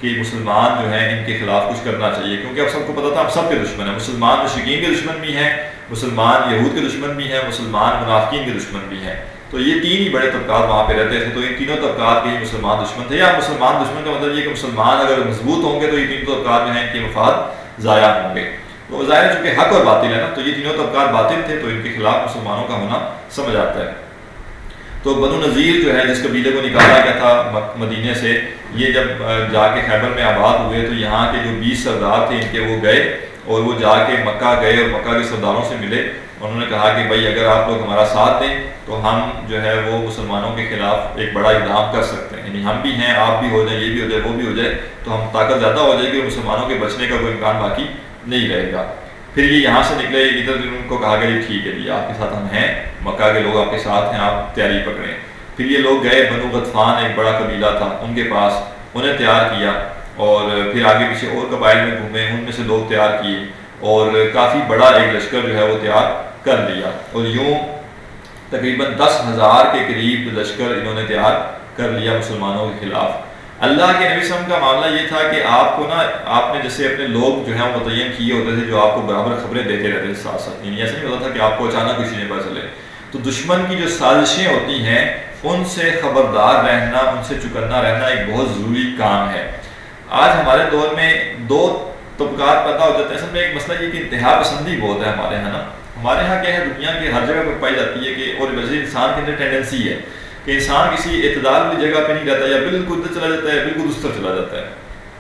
کہ مسلمان جو ہیں ان کے خلاف کچھ کرنا چاہیے، کیونکہ اب سب کو پتہ تھا ہم سب کے دشمن ہیں، مسلمان مشرکین کے دشمن بھی ہیں، مسلمان یہود کے دشمن بھی ہیں، مسلمان منافقین کے دشمن بھی ہیں۔ تو یہ تین ہی بڑے طبقات وہاں پہ رہتے تھے، تو ان تینوں طبقات کے ہی مسلمان دشمن تھے۔ یا مسلمان دشمن کا مطلب یہ کہ مسلمان اگر مضبوط ہوں گے تو یہ تینوں طبقات جو ہیں ان کے مفاد ضائع ہوں گے۔ تو ظاہر چونکہ حق اور باطل ہے نا، تو یہ تینوں طبقات باطل تھے، تو ان کے خلاف مسلمانوں کا ہونا سمجھ آتا ہے۔ تو بنو نذیر جو ہے جس قبیلے کو نکالا گیا تھا مدینے سے، یہ جب جا کے خیبر میں آباد ہوئے تو یہاں کے جو 20 سردار تھے ان کے وہ گئے اور وہ جا کے مکہ گئے اور مکہ کے سرداروں سے ملے۔ انہوں نے کہا کہ بھائی اگر آپ لوگ ہمارا ساتھ دیں تو ہم جو ہے وہ مسلمانوں کے خلاف ایک بڑا اقدام کر سکتے ہیں، یعنی ہم بھی ہیں، آپ بھی ہو جائیں، یہ بھی ہو جائے، وہ بھی ہو جائے، تو ہم طاقت زیادہ ہو جائے گی اور مسلمانوں کے بچنے کا کوئی امکان باقی نہیں رہے گا۔ پھر یہ یہاں سے نکلے، ادھر ان کو کہا کہ ٹھیک ہے جی آپ کے ساتھ ہم ہیں، مکہ کے لوگ آپ کے ساتھ ہیں، آپ تیاری پکڑیں۔ پھر یہ لوگ گئے بنو غطفان ایک بڑا قبیلہ تھا ان کے پاس، انہیں تیار کیا، اور پھر آگے پیچھے اور قبائل میں گھومے، ان میں سے لوگ تیار کیے اور کافی بڑا ایک لشکر جو ہے وہ تیار کر لیا، اور یوں تقریباً 10,000 کے قریب لشکر انہوں نے تیار کر لیا مسلمانوں کے خلاف۔ اللہ کے نبی صلی اللہ علیہ وسلم کا معاملہ یہ تھا کہ آپ کو نا، آپ نے جیسے اپنے لوگ جو ہیں وہ متعین کیے ہوتے تھے جو آپ کو برابر خبریں دیتے رہتے تھے ساتھ ساتھ، یعنی ایسا نہیں ہوتا تھا کہ آپ کو اچانک کسی نے پتہ چلے۔ تو دشمن کی جو سازشیں ہوتی ہیں ان سے خبردار رہنا، ان سے چکنا رہنا ایک بہت ضروری کام ہے۔ آج ہمارے دور میں دو طبقات پیدا ہو جاتے ہیں، اصل میں ایک مسئلہ یہ کہ انتہا پسندی بہت ہے ہمارے یہاں نا، ہمارے یہاں کیا ہے، دنیا کے ہر جگہ پہ پائی جاتی ہے کہ، اور ویسے انسان کے اندر ٹینڈنسی ہے کہ انسان کسی اعتدال والی جگہ پہ نہیں رہتا، یا بالکل ادھر چلا جاتا ہے، بالکل اس طرف چلا جاتا ہے۔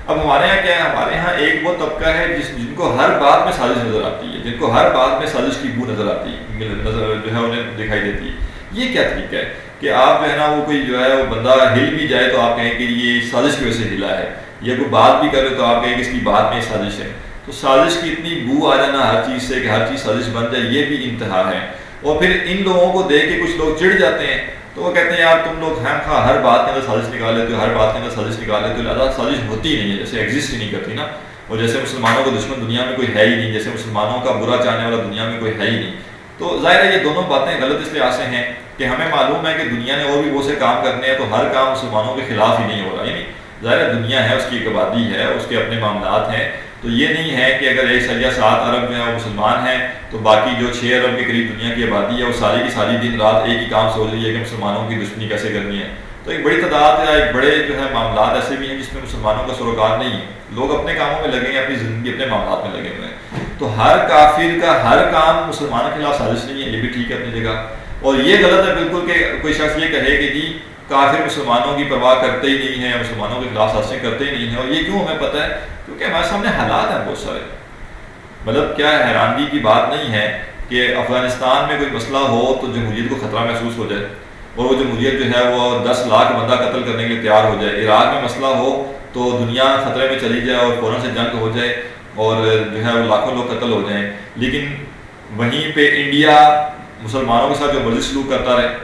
اب ہمارے یہاں کیا ہے، ہمارے یہاں ایک وہ طبقہ ہے جن کو ہر بات میں سازش نظر آتی ہے، جن کو ہر بات میں سازش کی بو نظر آتی ہے، نظر جو ہے انہیں دکھائی دیتی ہے۔ یہ کیا طریقہ ہے کہ آپ جو ہے نا وہ کوئی جو ہے وہ بندہ ہل بھی جائے تو آپ کہیں کہ یہ سازش کی وجہ سے ہلا ہے، یا کوئی بات بھی کرے تو آپ کہیں کہ اس کی بات میں سازش ہے۔ تو سازش کی اتنی بو آ جانا ہر چیز سے کہ ہر چیز سازش بن جائے، یہ بھی انتہا ہے۔ اور پھر ان لوگوں کو دیکھ کے کچھ لوگ چڑ جاتے ہیں، تو وہ کہتے ہیں یار تم لوگ ہر بات کے اندر سازش نکال لیتے ہو، ہر بات کے اندر سازش نکال لیتے ہو، لہٰذا سازش ہوتی نہیں ہے، جیسے ایگزسٹ ہی نہیں کرتی نا، اور جیسے مسلمانوں کا دشمن دنیا میں کوئی ہے ہی نہیں، جیسے مسلمانوں کا برا چاہنے والا دنیا میں کوئی ہے ہی نہیں۔ تو ظاہر ہے یہ دونوں باتیں غلط اس لحاظ سے ہیں کہ ہمیں معلوم ہے کہ دنیا نے اور بھی بہت سے کام کرنے ہیں، تو ہر کام مسلمانوں کے خلاف ہی نہیں ہو رہا، یعنی ظاہر ہے دنیا ہے، اس کی ایک آبادی ہے، اس کے اپنے معاملات ہیں، تو یہ نہیں ہے کہ اگر 1.7 ارب جو ہے وہ مسلمان ہیں تو باقی جو 6 ارب کے قریب دنیا کی آبادی ہے وہ ساری کی ساری دن رات ایک ہی کام سوچ رہی ہے کہ مسلمانوں کی دشمنی کیسے کرنی ہے۔ تو ایک بڑی تعداد یا ایک بڑے جو ہے معاملات ایسے بھی ہیں جس میں مسلمانوں کا سروکار نہیں ہے، لوگ اپنے کاموں میں لگے ہیں، اپنی زندگی اپنے معاملات میں لگے ہوئے ہیں۔ تو ہر کافر کا ہر کام مسلمانوں کے خلاف سازش نہیں ہے، یہ بھی ٹھیک ہے اپنی جگہ، اور یہ غلط ہے بالکل کہ کوئی شخص یہ کہے کہ جی کافر مسلمانوں کی پرواہ کرتے ہی نہیں ہیں، مسلمانوں کے خلاف سازشیں کرتے ہی نہیں ہیں۔ اور یہ کیوں ہمیں پتہ ہے؟ کیونکہ ہمارے سامنے حالات ہیں بہت سارے، مطلب کیا حیرانگی کی بات نہیں ہے کہ افغانستان میں کوئی مسئلہ ہو تو جمہوریت کو خطرہ محسوس ہو جائے، اور وہ جمہوریت جو ہے وہ 10 لاکھ بندہ قتل کرنے کے لیے تیار ہو جائے۔ عراق میں مسئلہ ہو تو دنیا خطرے میں چلی جائے اور فوراً سے جنگ ہو جائے اور جو ہے وہ لاکھوں لوگ قتل ہو جائیں، لیکن وہیں پہ انڈیا مسلمانوں کے ساتھ جو مرضی سلوک کرتا رہے،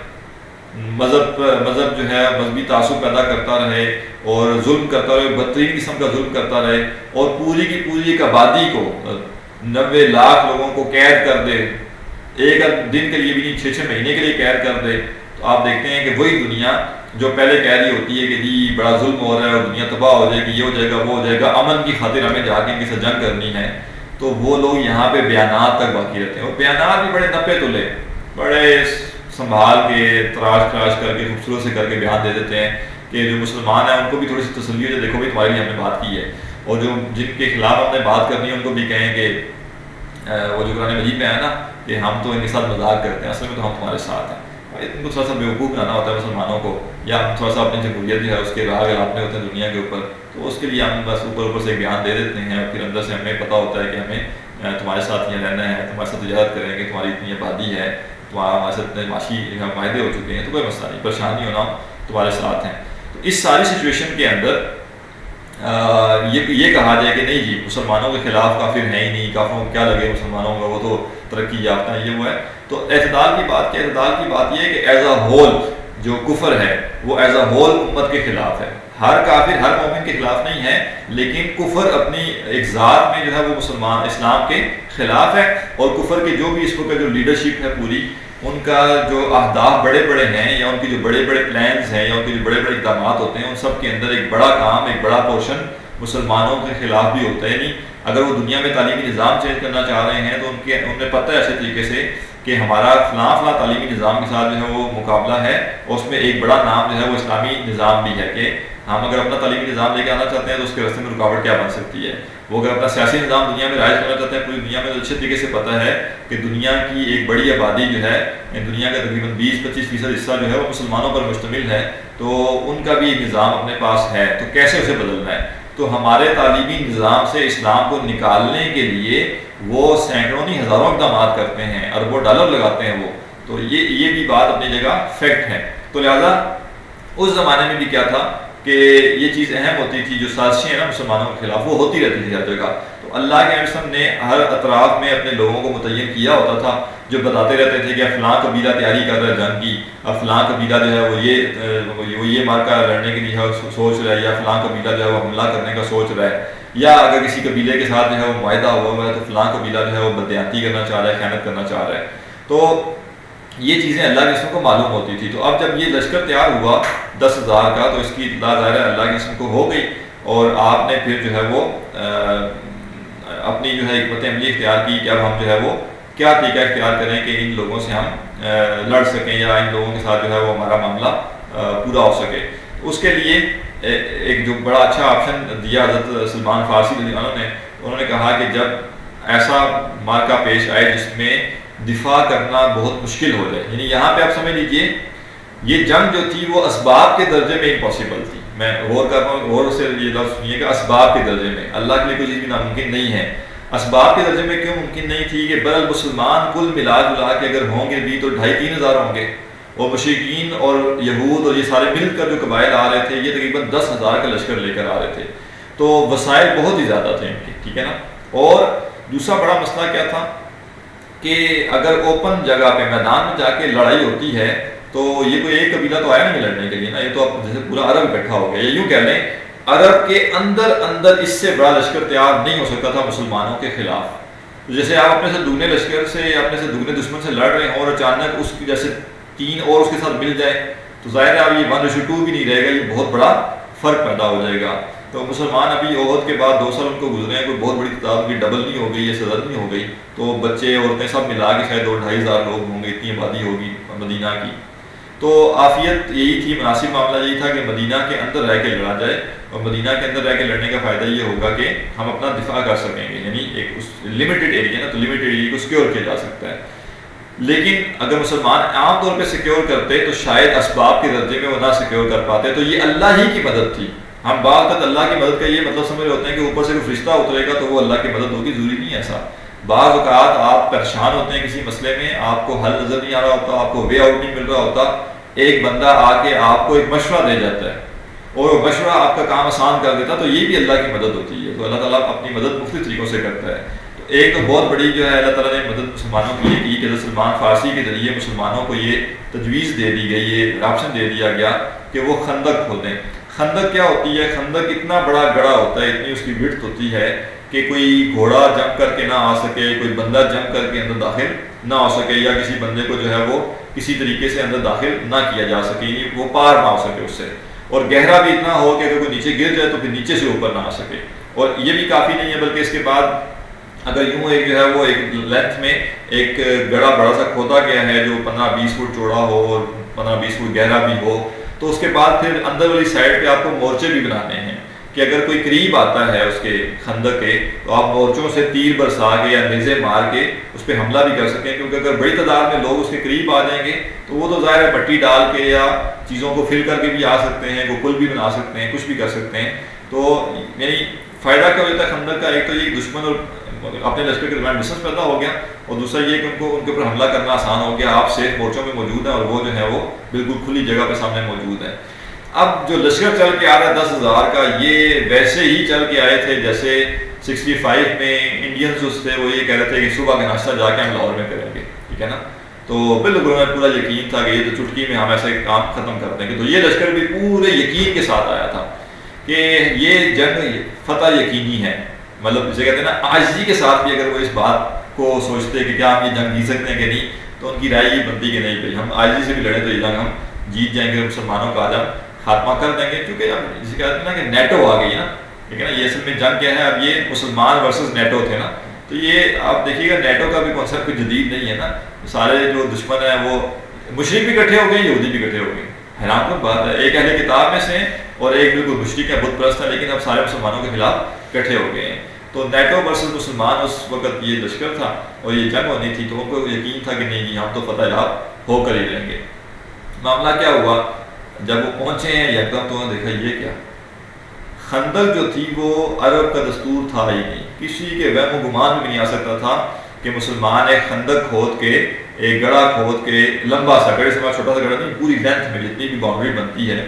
مذہب جو ہے مذہبی تعصب پیدا کرتا رہے اور ظلم کرتا رہے، بدترین قسم کا ظلم کرتا رہے، اور پوری کی پوری ایک آبادی کو 90 لاکھ لوگوں کو قید کر دے، ایک دن کے لیے بھی نہیں 6 مہینے کے لیے قید کر دے، تو آپ دیکھتے ہیں کہ وہی دنیا جو پہلے کہہ رہی ہوتی ہے کہ جی بڑا ظلم ہو رہا ہے اور دنیا تباہ ہو جائے گی، یہ ہو جائے گا وہ ہو جائے گا، امن کی خاطر ہمیں جا کے ان کے ساتھ جنگ کرنی ہے، تو وہ لوگ یہاں پہ بیانات تک باقی رہتے ہیں، اور بیانات بھی بڑے نپے تلے، بڑے سنبھال کے تراش کر کے خوبصورت سے کر کے بیان دے دیتے ہیں کہ جو مسلمان ہیں ان کو بھی تھوڑی سی تسلی ہو جائے، دیکھو بھائی تمہارے لیے ہم نے بات کی ہے، اور جو جن کے خلاف ہم نے بات کرنی ہے ان کو بھی کہیں کہ وہ جو قرآن مجید میں ہے نا کہ ہم تو ان کے ساتھ مذاق کرتے ہیں، اصل میں تو ہم تمہارے ساتھ ہیں۔ ان کو تھوڑا سا بیوقوف بنانا ہوتا ہے مسلمانوں کو، یا ہم تھوڑا سا اپنی جمہوریت جو ہے اس کے راہ اپنے ہوتے ہیں دنیا کے اوپر، تو اس کے لیے ہم بس اوپر سے بیان دے دیتے ہیں، اور پھر اندر سے ہمیں پتہ ہوتا ہے کہ ہمیں تمہارے ساتھ یہ رہنا ہے، تمہارے ساتھ تجارت کریں گے، تمہاری اتنی آبادی ہے، تمہارا ہمارے ساتھ اتنے معاشی معاہدے ہو چکے ہیں، تو کوئی مسئلہ نہیں، پریشانی ہونا تمہارے ساتھ ہیں۔ تو اس ساری سچویشن کے اندر یہ کہا جائے کہ نہیں جی مسلمانوں کے خلاف کافر ہیں ہی نہیں، کافروں کو کیا لگے مسلمانوں کا، وہ تو ترقی یافتہ ہے، یہ وہ ہے، تو اعتدال کی بات کیا؟ اعتدال کی بات یہ ہے کہ ایز اے ہول جو کفر ہے وہ ایز اے ہول امت کے خلاف ہے. ہر کافر ہر مومن کے خلاف نہیں ہے، لیکن کفر اپنی ایک ذات میں جو ہے وہ مسلمان اسلام کے خلاف ہے. اور کفر کے جو بھی اس وقت جو لیڈرشپ ہے پوری، ان کا جو اہداف بڑے بڑے ہیں، یا ان کے جو بڑے بڑے پلانز ہیں، یا ان کے جو بڑے بڑے اقدامات ہوتے ہیں، ان سب کے اندر ایک بڑا کام، ایک بڑا پورشن مسلمانوں کے خلاف بھی ہوتا ہے. نہیں اگر وہ دنیا میں تعلیمی نظام چینج کرنا چاہ رہے ہیں تو انہیں پتہ ہے اچھے طریقے سے کہ ہمارا فلاں تعلیمی نظام کے ساتھ جو ہے وہ مقابلہ ہے، اور اس میں ایک بڑا نام جو ہے وہ اسلامی نظام بھی ہے، کہ ہم اگر اپنا تعلیمی نظام لے کے آنا چاہتے ہیں تو اس کے راستے میں رکاوٹ کیا بن سکتی ہے. وہ اگر اپنا سیاسی نظام دنیا میں رائج کرنا چاہتے ہیں پوری دنیا میں، تو اچھے طریقے سے پتہ ہے کہ دنیا کی ایک بڑی آبادی جو ہے، دنیا کا تقریباً 20-25% حصہ جو ہے وہ مسلمانوں پر مشتمل ہے، تو ان کا بھی ایک نظام اپنے پاس ہے، تو کیسے اسے بدلنا ہے. تو ہمارے تعلیمی نظام سے اسلام کو نکالنے کے لیے وہ سینکڑوں نہیں ہزاروں اقدامات کرتے ہیں، اربوں ڈالر لگاتے ہیں وہ. تو یہ بھی بات اپنی جگہ فیکٹ ہے. تو لہٰذا اس زمانے میں بھی کیا تھا کہ یہ چیز اہم ہوتی تھی، جو سازشیں ہیں نا مسلمانوں کے خلاف وہ ہوتی رہتی تھی ہر جگہ. تو اللہ کے رسول نے ہر اطراف میں اپنے لوگوں کو متعین کیا ہوتا تھا، جو بتاتے رہتے تھے کہ فلاں قبیلہ تیاری کر رہا ہے جنگ کی، اب فلاں قبیلہ جو ہے وہ یہ مارکا لڑنے کے لیے سوچ رہا ہے، یا فلاں قبیلہ جو ہے وہ حملہ کرنے کا سوچ رہا ہے، یا اگر کسی قبیلے کے ساتھ جو ہے وہ معاہدہ ہوا ہے تو فلاں قبیلہ جو ہے وہ بدیانتی کرنا چاہ رہا ہے، خیانت کرنا چاہ رہا ہے. تو یہ چیزیں اللہ کے رسول کو معلوم ہوتی تھی. تو اب جب یہ لشکر تیار ہوا 10,000 کا، تو اس کی اطلاع ظاہر ہے اللہ کے رسول کو ہو گئی، اور آپ نے پھر جو ہے وہ اپنی جو ہے حکمت عملی اختیار کی کہ اب ہم جو ہے وہ کیا طریقہ اختیار کریں کہ ان لوگوں سے ہم لڑ سکیں، یا ان لوگوں کے ساتھ جو ہے وہ ہمارا معاملہ پورا ہو سکے. اس کے لیے ایک جو بڑا اچھا آپشن دیا حضرت سلمان فارسی رضی اللہ عنہ نے، انہوں نے کہا کہ جب ایسا مارکا پیش آئے جس میں دفاع کرنا بہت مشکل ہو جائے، یعنی یہاں پہ آپ سمجھ لیجئے یہ جنگ جو تھی وہ اسباب کے درجے میں امپاسبل تھی. میں غور کر رہا ہوں، غور سے یہ لفظ سنیے کہ اسباب کے درجے میں، اللہ کے لیے کوئی چیز بھی ناممکن نہیں ہے. اسباب کے درجے میں کیوں ممکن نہیں تھی کہ بل مسلمان کل ملا جلا کے اگر ہوں گے بھی تو 2,500-3 ہزار ہوں گے، اور مشرکین اور یہود اور یہ سارے مل کر جو قبائل آ رہے تھے یہ تقریباً 10,000 کا لشکر لے کر آ رہے تھے. تو وسائل بہت ہی زیادہ تھے ان کے، ٹھیک ہے نا. اور دوسرا بڑا مسئلہ کیا تھا کہ اگر اوپن جگہ پہ میدان میں جا کے لڑائی ہوتی ہے تو یہ کوئی ایک قبیلہ تو آیا نہیں لڑنے کے لیے نا، یہ تو اب جیسے پورا عرب اکٹھا ہو گیا. یوں کہہ لیں عرب کے اندر اس سے بڑا لشکر تیار نہیں ہو سکتا تھا مسلمانوں کے خلاف. جیسے آپ اپنے سے دگنے لشکر سے یا اپنے سے دگنے دشمن سے لڑ رہے ہیں اور اچانک اس کی جیسے 3 اور اس کے ساتھ مل جائے تو ظاہر ہے اب یہ 1:2 بھی نہیں رہے گا، یہ بہت بڑا فرق پیدا ہو جائے گا. تو مسلمان ابھی عہد کے بعد 2 سال ان کو گزرے ہیں، کوئی بہت بڑی تعداد کی ڈبل نہیں ہو گئی یا صدر نہیں ہو گئی، تو بچے عورتیں سب ملا کے شاید 2-2.5 ہزار لوگ ہوں گے، اتنی آبادی ہوگی مدینہ کی. تو عافیت یہی تھی، مناسب معاملہ یہی تھا کہ مدینہ کے اندر رہ کے لڑا جائے، اور مدینہ کے اندر رہ کے لڑنے کا فائدہ یہ ہوگا کہ ہم اپنا دفاع کر سکیں گے، یعنی ایک اس لمیٹڈ ایریا نا، تو لمیٹڈ ایریا کو سیکیور کیا جا سکتا ہے. لیکن اگر مسلمان عام طور پہ سیکیور کرتے تو شاید اسباب کے درجے میں وہ نہ سیکیور کر پاتے. تو یہ اللہ ہی کی مدد تھی. ہم بعض وقت اللہ کی مدد کا یہ مطلب سمجھ رہے ہوتے ہیں کہ اوپر سے کوئی فرشتہ اترے گا تو وہ اللہ کی مدد ہوگی، ضروری نہیں ایسا. بعض اوقات آپ پریشان ہوتے ہیں کسی مسئلے میں، آپ کو حل نظر نہیں آ رہا ہوتا، آپ کو وے آؤٹ نہیں مل رہا ہوتا، ایک بندہ آ کے آپ کو ایک مشورہ دے جاتا ہے اور وہ مشورہ آپ کا کام آسان کر دیتا ہے، تو یہ بھی اللہ کی مدد ہوتی ہے. تو اللہ تعالیٰ اپنی مدد مختلف طریقوں سے کرتا ہے. تو ایک تو بہت بڑی جو ہے اللہ تعالیٰ نے مدد مسلمانوں کے لیے کی کہ حضرت سلمان فارسی کے ذریعے مسلمانوں کو یہ تجویز دے دی گئی، یہ آپشن دے دیا گیا کہ وہ خندق کھودیں. خندق کیا ہوتی ہے؟ خندق اتنا بڑا گڑھا ہوتا ہے، اتنی اس کی وڈتھ ہوتی ہے کہ کوئی گھوڑا جم کر کے نہ آ سکے، کوئی بندہ جم کر کے اندر داخل نہ ہو سکے، یا کسی بندے کو جو ہے وہ کسی طریقے سے اندر داخل نہ کیا جا سکے، یعنی وہ پار نہ ہو سکے اس سے. اور گہرا بھی اتنا ہو کہ اگر کوئی نیچے گر جائے تو پھر نیچے سے اوپر نہ آ سکے. اور یہ بھی کافی نہیں ہے، بلکہ اس کے بعد اگر یوں ایک جو ہے وہ ایک لینتھ میں ایک گڑھا بڑا سا کھودا گیا ہے جو 15-20 فٹ چوڑا ہو اور 15-20 فٹ گہرا بھی ہو، تو اس کے بعد پھر اندر والی سائڈ پہ آپ کو مورچے بھی بنانے ہیں کہ اگر کوئی قریب آتا ہے اس کے خندق کے تو آپ مورچوں سے تیر برسا کے یا نیزے مار کے اس پہ حملہ بھی کر سکیں. کیونکہ اگر بڑی تعداد میں لوگ اس کے قریب آ جائیں گے تو وہ تو ظاہر ہے مٹی ڈال کے یا چیزوں کو فل کر کے بھی آ سکتے ہیں، وہ پل بھی بنا سکتے ہیں، کچھ بھی کر سکتے ہیں. تو یعنی فائدہ کیا ہوتا ہے خندق کا؟ ایک تو یہ دشمن اور اپنے لشکر کے درمیان ڈسٹنس پیدا ہو گیا، اور دوسرا یہ کہ ان کے اوپر حملہ کرنا آسان ہو گیا. آپ سیف مورچوں میں موجود ہیں اور وہ جو ہے وہ بالکل کھلی جگہ پہ سامنے موجود ہے. اب جو لشکر چل کے آ رہا ہے 10,000 کا، یہ ویسے ہی چل کے آئے تھے جیسے 65 میں انڈینز جو تھے وہ یہ کہہ رہے تھے کہ صبح کا ناشتہ جا کے ہم لاہور میں کریں گے، ٹھیک ہے نا. تو بالکل انہیں پورا یقین تھا کہ یہ تو چٹکی میں ہم ایسے کام ختم کر دیں گے. تو یہ لشکر بھی پورے یقین کے ساتھ آیا تھا کہ یہ جنگ فتح یقینی ہے. مطلب جسے کہتے ہیں نا عاجزی کے ساتھ بھی اگر وہ اس بات کو سوچتے کہ کیا ہم یہ جنگ جیت سکتے ہیں کہ نہیں, تو ان کی رائے یہ بنتی کہ نہیں بھائی ہم عاجزی سے بھی لڑیں تو یہ جنگ ہم جیت جائیں گے, مسلمانوں کا آج خاتمہ کر دیں گے. کیونکہ اب جسے کہتے ہیں نا کہ نیٹو آ گئی نا, ٹھیک ہے نا, یہ اصل میں جنگ کیا ہے, اب یہ مسلمان ورسز نیٹو تھے نا. تو یہ آپ دیکھیے گا نیٹو کا بھی کانسیپٹ کوئی جدید نہیں ہے نا, سارے جو دشمن ہیں وہ مشرک بھی اکٹھے ہو گئے, یہودی بھی اکٹھے ہو گئے. حیران کن بات ہے, ایک اہل کتاب میں سے اور ایک بالکل مشرک ہے, بت پرست ہے, لیکن اب سارے مسلمانوں کے خلاف اکٹھے ہو گئے ہیں. تو نیٹو ورسز مسلمان اس وقت یہ لشکر تھا اور یہ جنگ ہونی تھی, تو ان کو یقین تھا کہ نہیں جی ہم تو فتح یاب ہو کر ہی رہیں گے. معاملہ کیا ہوا, جب وہ پہنچے ہیں یکدم تو انہوں نے دیکھا یہ کیا, خندق جو تھی وہ عرب کا دستور تھا ہی نہیں. کسی کے وہم و گمان میں نہیں آ سکتا تھا کہ مسلمان ایک خندق کھود کے, ایک گڑھا کھود کے, لمبا سا, گڑھے سے چھوٹا سا گڑھا نہیں, پوری لینتھ میں جتنی بھی باؤنڈری بنتی ہے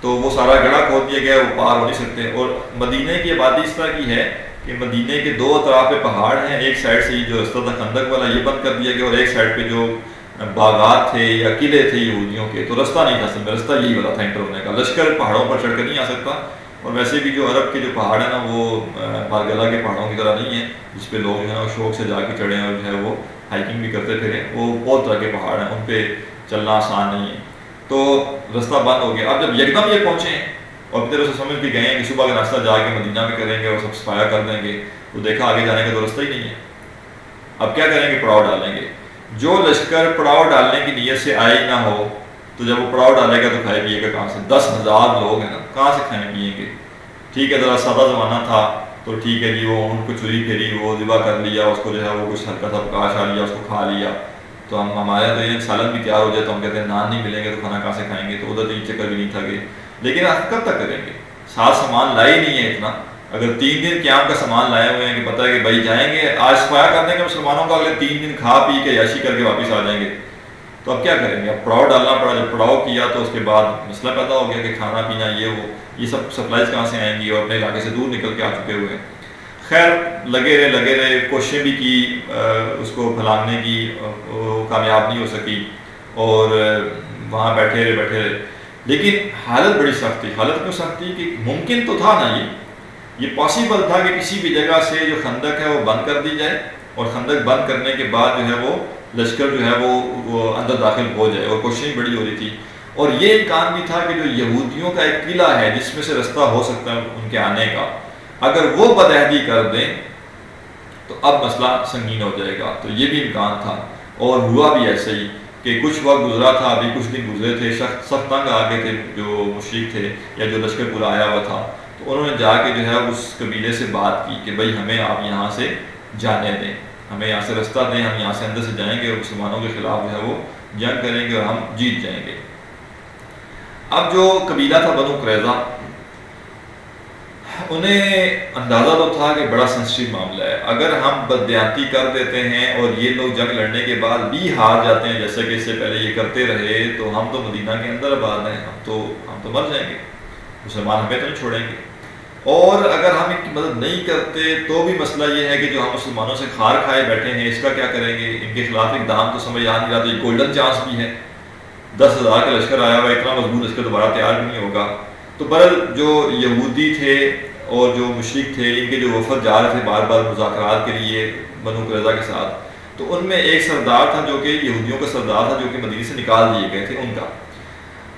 تو وہ سارا گڑھا کھود دیا گیا, وہ پار ہو نہیں سکتے. اور مدینہ کی آبادی اس طرح کی ہے کہ مدینہ کے دو اطراف پہ پہاڑ ہیں, ایک سائڈ سے جو رستہ تھا خندق والا یہ بند کر دیا گیا, اور ایک سائڈ پہ جو باغات تھے یا قلعے تھے یہودیوں کے, تو رستہ نہیں تھا اصل میں, رستہ یہی والا تھا انٹر ہونے کا. لشکر پہاڑوں پر چڑھ کر نہیں آ سکتا, اور ویسے بھی جو عرب کے جو پہاڑ ہیں نا وہ مارگلہ کے پہاڑوں کی طرح نہیں ہیں جس پہ لوگ جو ہے وہ شوق سے جا کے چڑھیں اور جو ہے وہ ہائکنگ بھی کرتے پھریں. وہ بہت طرح کے پہاڑ ہیں, ان پہ چلنا آسان نہیں ہے, تو رستہ بند ہو گیا. اب جب یکدم یہ پہنچے ہیں اور پھر اسے سمجھ بھی گئے ہیں کہ صبح کا ناشتہ جا کے مدینہ میں کریں گے اور سب صفایا کر دیں گے, تو دیکھا آگے جانے کا تو رستہ ہی نہیں ہے. اب کیا کریں گے, پڑاؤ ڈالیں گے. جو لشکر پڑاؤ ڈالنے کی نیت سے آئے نہ ہو تو جب وہ پڑاؤ ڈالے گا تو کھائے پیے گا کہاں سے, 10,000 لوگ ہیں نا, کہاں سے کھائیں پیئیں گے. ٹھیک ہے ذرا سادہ زمانہ تھا تو ٹھیک ہے جی, وہ ان کو چوری پھیری, وہ ذبح کر لیا, اس کو جو ہے وہ کچھ ہلکا سا پکا شا لیا, اس کو کھا لیا. تو ہمارے یہاں تو یہ سالن بھی تیار ہو جائے تو ہم کہتے ہیں نان نہیں ملیں گے تو کھانا کہاں سے کھائیں گے, تو ادھر تین چکر بھی نہیں تھا گے. لیکن آپ کب تک کریں گے, ساتھ سامان لائے نہیں ہے اتنا. اگر 3 دن قیام کا سامان لائے ہوئے ہیں کہ پتہ ہے کہ بھائی جائیں گے آج صفایا کر دیں گے مسلمانوں کا, اگلے 3 دن کھا پی کے عیاشی کر کے واپس آ جائیں گے, تو اب کیا کریں گے. اب پڑاؤ ڈالنا پڑا, جب پڑاؤ کیا تو اس کے بعد مسئلہ پیدا ہو گیا کہ کھانا پینا یہ سب سپلائز کہاں سے آئیں گی, اور اپنے علاقے سے دور نکل کے آ چکے ہوئے ہیں. خیر لگے رہے, کوششیں بھی کی اس کو پھیلانے کی, وہ کامیاب نہیں ہو سکی, اور وہاں بیٹھے رہے. لیکن حالت بڑی سخت تھی. حالت کیوں سخت تھی کہ ممکن تو تھا نا, یہ پاسبل تھا کہ کسی بھی جگہ سے جو خندق ہے وہ بند کر دی جائے, اور خندق بند کرنے کے بعد جو ہے وہ لشکر جو ہے وہ اندر داخل ہو جائے, اور کوششیں بڑی ہو رہی تھی. اور یہ امکان بھی تھا کہ جو یہودیوں کا ایک قلعہ ہے جس میں سے رستہ ہو سکتا ہے ان کے آنے کا, اگر وہ بدعہدی کر دیں تو اب مسئلہ سنگین ہو جائے گا. تو یہ بھی امکان تھا, اور ہوا بھی ایسے ہی کہ کچھ وقت گزرا تھا, ابھی کچھ دن گزرے تھے, سخت تنگ آ گئے تھے جو مشرک تھے یا جو لشکر پورا آیا ہوا تھا. تو انہوں نے جا کے جو ہے اس قبیلے سے بات کی کہ بھائی ہمیں آپ یہاں سے جانے دیں, ہمیں یہاں سے رستہ دیں, ہم یہاں سے اندر سے جائیں گے اور مسلمانوں کے خلاف جو ہے وہ جنگ کریں گے اور ہم جیت جائیں گے. اب جو قبیلہ تھا بنو قریظہ, انہیں اندازہ تو تھا کہ بڑا سینسٹیو معاملہ ہے, اگر ہم بددیانتی کر دیتے ہیں اور یہ لوگ جنگ لڑنے کے بعد بھی ہار جاتے ہیں جیسے کہ اس سے پہلے یہ کرتے رہے, تو ہم تو مدینہ کے اندر آباد ہیں, ہم تو مر جائیں گے, مسلمان ہمیں تو نہیں چھوڑیں گے. اور اگر ہم ان کی مدد نہیں کرتے تو بھی مسئلہ یہ ہے کہ جو ہم مسلمانوں سے کھار کھائے بیٹھے ہیں اس کا کیا کریں گے, ان کے خلاف اقدام تو سمجھ آ نہیں رہا. تو یہ گولڈن چانس بھی ہے, 10,000 کا لشکر آیا ہوا, اتنا مضبوط لشکر دوبارہ تیار بھی نہیں ہوگا. تو بہرحال جو یہودی تھے اور جو مشرک تھے, ان کے جو وفد جا رہے تھے بار بار مذاکرات کے لیے بنو قریظہ کے ساتھ, تو ان میں ایک سردار تھا جو کہ یہودیوں کا سردار تھا جو کہ مدینے سے نکال دیے گئے تھے ان کا.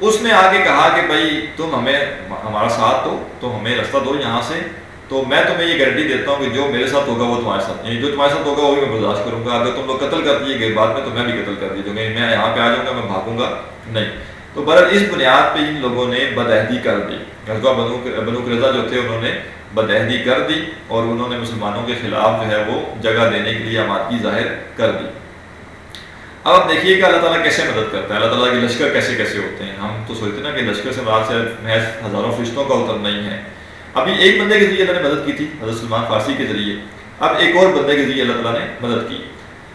اس نے آگے کہا کہ بھائی تم ہمارا ساتھ دو, تو ہمیں رستہ دو یہاں سے, تو میں تمہیں یہ گارنٹی دیتا ہوں کہ جو میرے ساتھ ہوگا وہ تمہارے ساتھ, یعنی جو تمہارے ساتھ ہوگا وہ بھی میں برداشت کروں گا. اگر تم لوگ قتل کر دیے گئے بعد میں تو میں بھی قتل کر دی جاؤں گا, میں یہاں پہ آ جاؤں گا, میں بھاگوں گا نہیں. تو بہرحال اس بنیاد پہ ان لوگوں نے بدعہدی کر دی. غزوہ بنو قریظہ جو تھے انہوں نے بدعہدی کر دی, اور انہوں نے مسلمانوں کے خلاف جو ہے وہ جگہ دینے کے لیے آمادگی ظاہر کر دی. اب آپ دیکھیے کہ اللہ تعالیٰ کیسے مدد کرتا ہے, اللہ تعالیٰ کے لشکر کیسے کیسے ہوتے ہیں. ہم تو سوچتے ہیں نا کہ لشکر سے مراد صرف محض ہزاروں فرشتوں کا اترنا ہی ہے. ابھی ایک بندے کے ذریعے اللہ نے مدد کی تھی, حضرت سلمان فارسی کے ذریعے. اب ایک اور بندے کے ذریعے اللہ تعالیٰ نے مدد کی.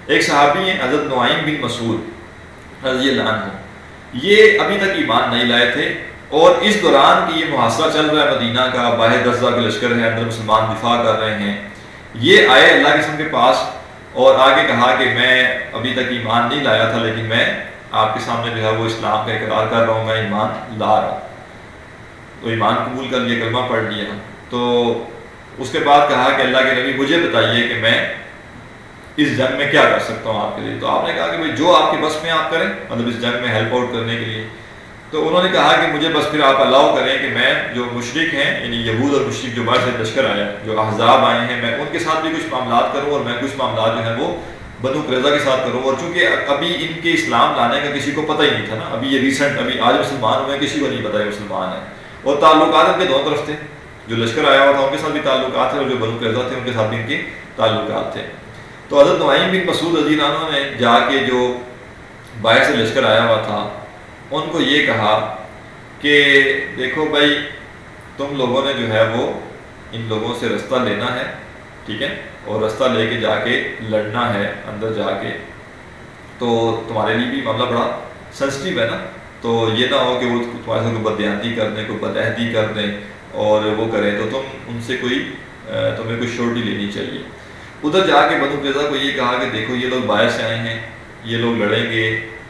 ایک صحابی ہیں حضرت نعیم بن مسعود رضی اللہ عنہ, یہ ابھی تک ایمان نہیں لائے تھے, اور اس دوران کہ یہ محاصرہ چل رہا ہے مدینہ کا, باہر 10,000 کے لشکر ہے, اندر مسلمان دفاع کر رہے ہیں, یہ آئے اللہ کے قسم کے پاس, اور آگے کہا کہ میں ابھی تک ایمان نہیں لایا تھا، لیکن میں آپ کے سامنے جو ہے وہ اسلام کا اقرار کر رہا ہوں، میں ایمان لا رہا ہوں. تو ایمان قبول کر لیا، کلمہ پڑھ لیا. تو اس کے بعد کہا کہ اللہ کے نبی مجھے بتائیے کہ میں اس جنگ میں کیا کر سکتا ہوں آپ کے لیے. تو آپ نے کہا کہ بھائی جو آپ کے بس میں آپ کریں، مطلب اس جنگ میں ہیلپ آؤٹ کرنے کے لیے. تو انہوں نے کہا کہ مجھے بس پھر آپ الاؤ کریں کہ میں جو مشرک ہیں، یعنی یہود اور مشرک جو باہر سے لشکر آیا، جو احزاب آئے ہیں، میں ان کے ساتھ بھی کچھ معاملات کروں، اور میں کچھ معاملات جو ہیں وہ بنو قریظہ کے ساتھ کروں. اور چونکہ ابھی ان کے اسلام لانے کا کسی کو پتہ ہی نہیں تھا نا، ابھی یہ ریسنٹ ابھی آج مسلمان ہوئے، کسی کو نہیں پتا یہ مسلمان ہے. اور تعلقات ان کے دونوں طرف تھے، جو لشکر آیا ہوا تھا ان کے ساتھ بھی تعلقات تھے، اور جو بنو قریظہ تھے ان کے ساتھ بھی ان کے تعلقات تھے. تو حضرت نعیم بن مسعود رضی اللہ عنہ نے جا کے جو باہر سے لشکر آیا ہوا تھا ان کو یہ کہا کہ دیکھو بھائی، تم لوگوں نے جو ہے وہ ان لوگوں سے رستہ لینا ہے، ٹھیک ہے، اور رستہ لے کے جا کے لڑنا ہے اندر جا کے. تو تمہارے لیے بھی معاملہ بڑا سینسٹیو ہے نا، تو یہ نہ ہو کہ وہ تمہارے ساتھ کوئی بددیانتی کر دیں، کوئی بدعہدی کر دیں اور وہ کریں، تو تم ان سے تمہیں کوئی شورٹی لینی چاہیے. ادھر جا کے بنو قریظہ کو یہ کہا کہ دیکھو یہ لوگ باہر سے آئے ہیں، یہ لوگ لڑیں گے،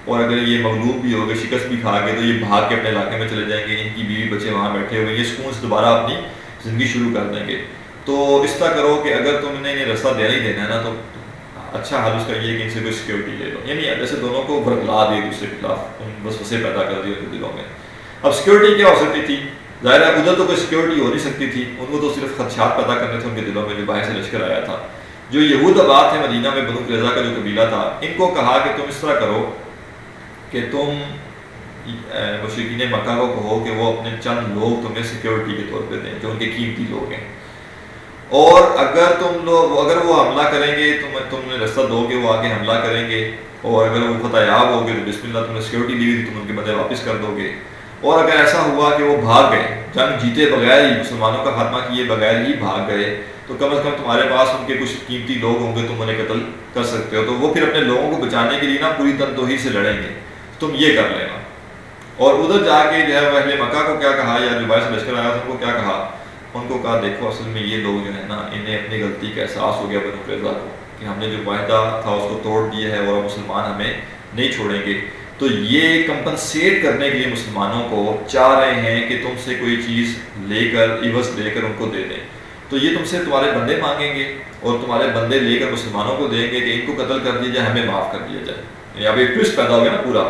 اور اگر یہ مغلوب بھی ہو گئے، شکست بھی کھا گئے، تو یہ بھاگ کے اپنے علاقے میں چلے جائیں گے، ان کی بیوی بچے وہاں بیٹھے ہوئے، یہ سکون سے دوبارہ اپنی زندگی شروع کر دیں گے. تو اس طرح کرو کہ اگر تم نے انہیں رستہ دینا ہی دینا ہے نا، تو اچھا حل اس کا یہ ہے کہ ان سے کوئی سیکیورٹی لے لو. یعنی جیسے دونوں کو برگلا دے ایک دوسرے کے خلاف، وسوسے پیدا کر دیے ان کے دلوں میں. اب سیکیورٹی کیا ہو سکتی تھی؟ ظاہر ہے ادھر تو کوئی سیکیورٹی ہو نہیں سکتی تھی، ان کو تو صرف خدشات پیدا کرنے تھے ان کے دلوں میں جو باہر سے لشکر آیا تھا. جو یہود آباد تھے مدینہ میں، بنو قریظہ کا جو قبیلہ تھا، ان کو کہا کہ تم اس طرح کرو کہ تم مشرکین مکہ کو کہو کہ وہ اپنے چند لوگ تمہیں سیکیورٹی کے طور پہ دیں، جو ان کے قیمتی لوگ ہیں. اور اگر وہ حملہ کریں گے، تم نے رستہ دو گے، وہ آگے حملہ کریں گے، اور اگر وہ فتح یاب ہو گے تو بسم اللہ، تم نے سیکیورٹی دی ہوئی تھی، تم ان کے بدلے واپس کر دو گے. اور اگر ایسا ہوا کہ وہ بھاگ گئے، جنگ جیتے بغیر ہی، مسلمانوں کا خاتمہ کیے بغیر ہی بھاگ گئے، تو کم از کم تمہارے پاس ان کے کچھ قیمتی لوگ ہوں گے، تم انہیں قتل کر سکتے ہو. تو وہ پھر اپنے لوگوں کو بچانے کے لیے نا پوری تندوہی سے لڑیں گے، تم یہ کر لینا. اور ادھر جا کے جو ہے وہ اہل مکہ کو کیا کہا، یا جو باہر سے لشکر آیا تھا ان کو کیا کہا؟ ان کو کہا دیکھو اصل میں یہ لوگ جو ہے نا، انہیں اپنی غلطی کا احساس ہو گیا بنو قریظہ کو، کہ ہم نے جو معاہدہ تھا اس کو توڑ دیا ہے، اور مسلمان ہمیں نہیں چھوڑیں گے. تو یہ کمپنسیٹ کرنے کے لیے مسلمانوں کو چاہ رہے ہیں کہ تم سے کوئی چیز لے کر، عوض لے کر ان کو دے دیں. تو یہ تم سے تمہارے بندے مانگیں گے، اور تمہارے بندے لے کر مسلمانوں کو دیں گے کہ ان کو قتل کر دیا جائے، ہمیں معاف کر دیا جائے. یعنی اب ایک ٹوسٹ پیدا ہو گیا نا پورا.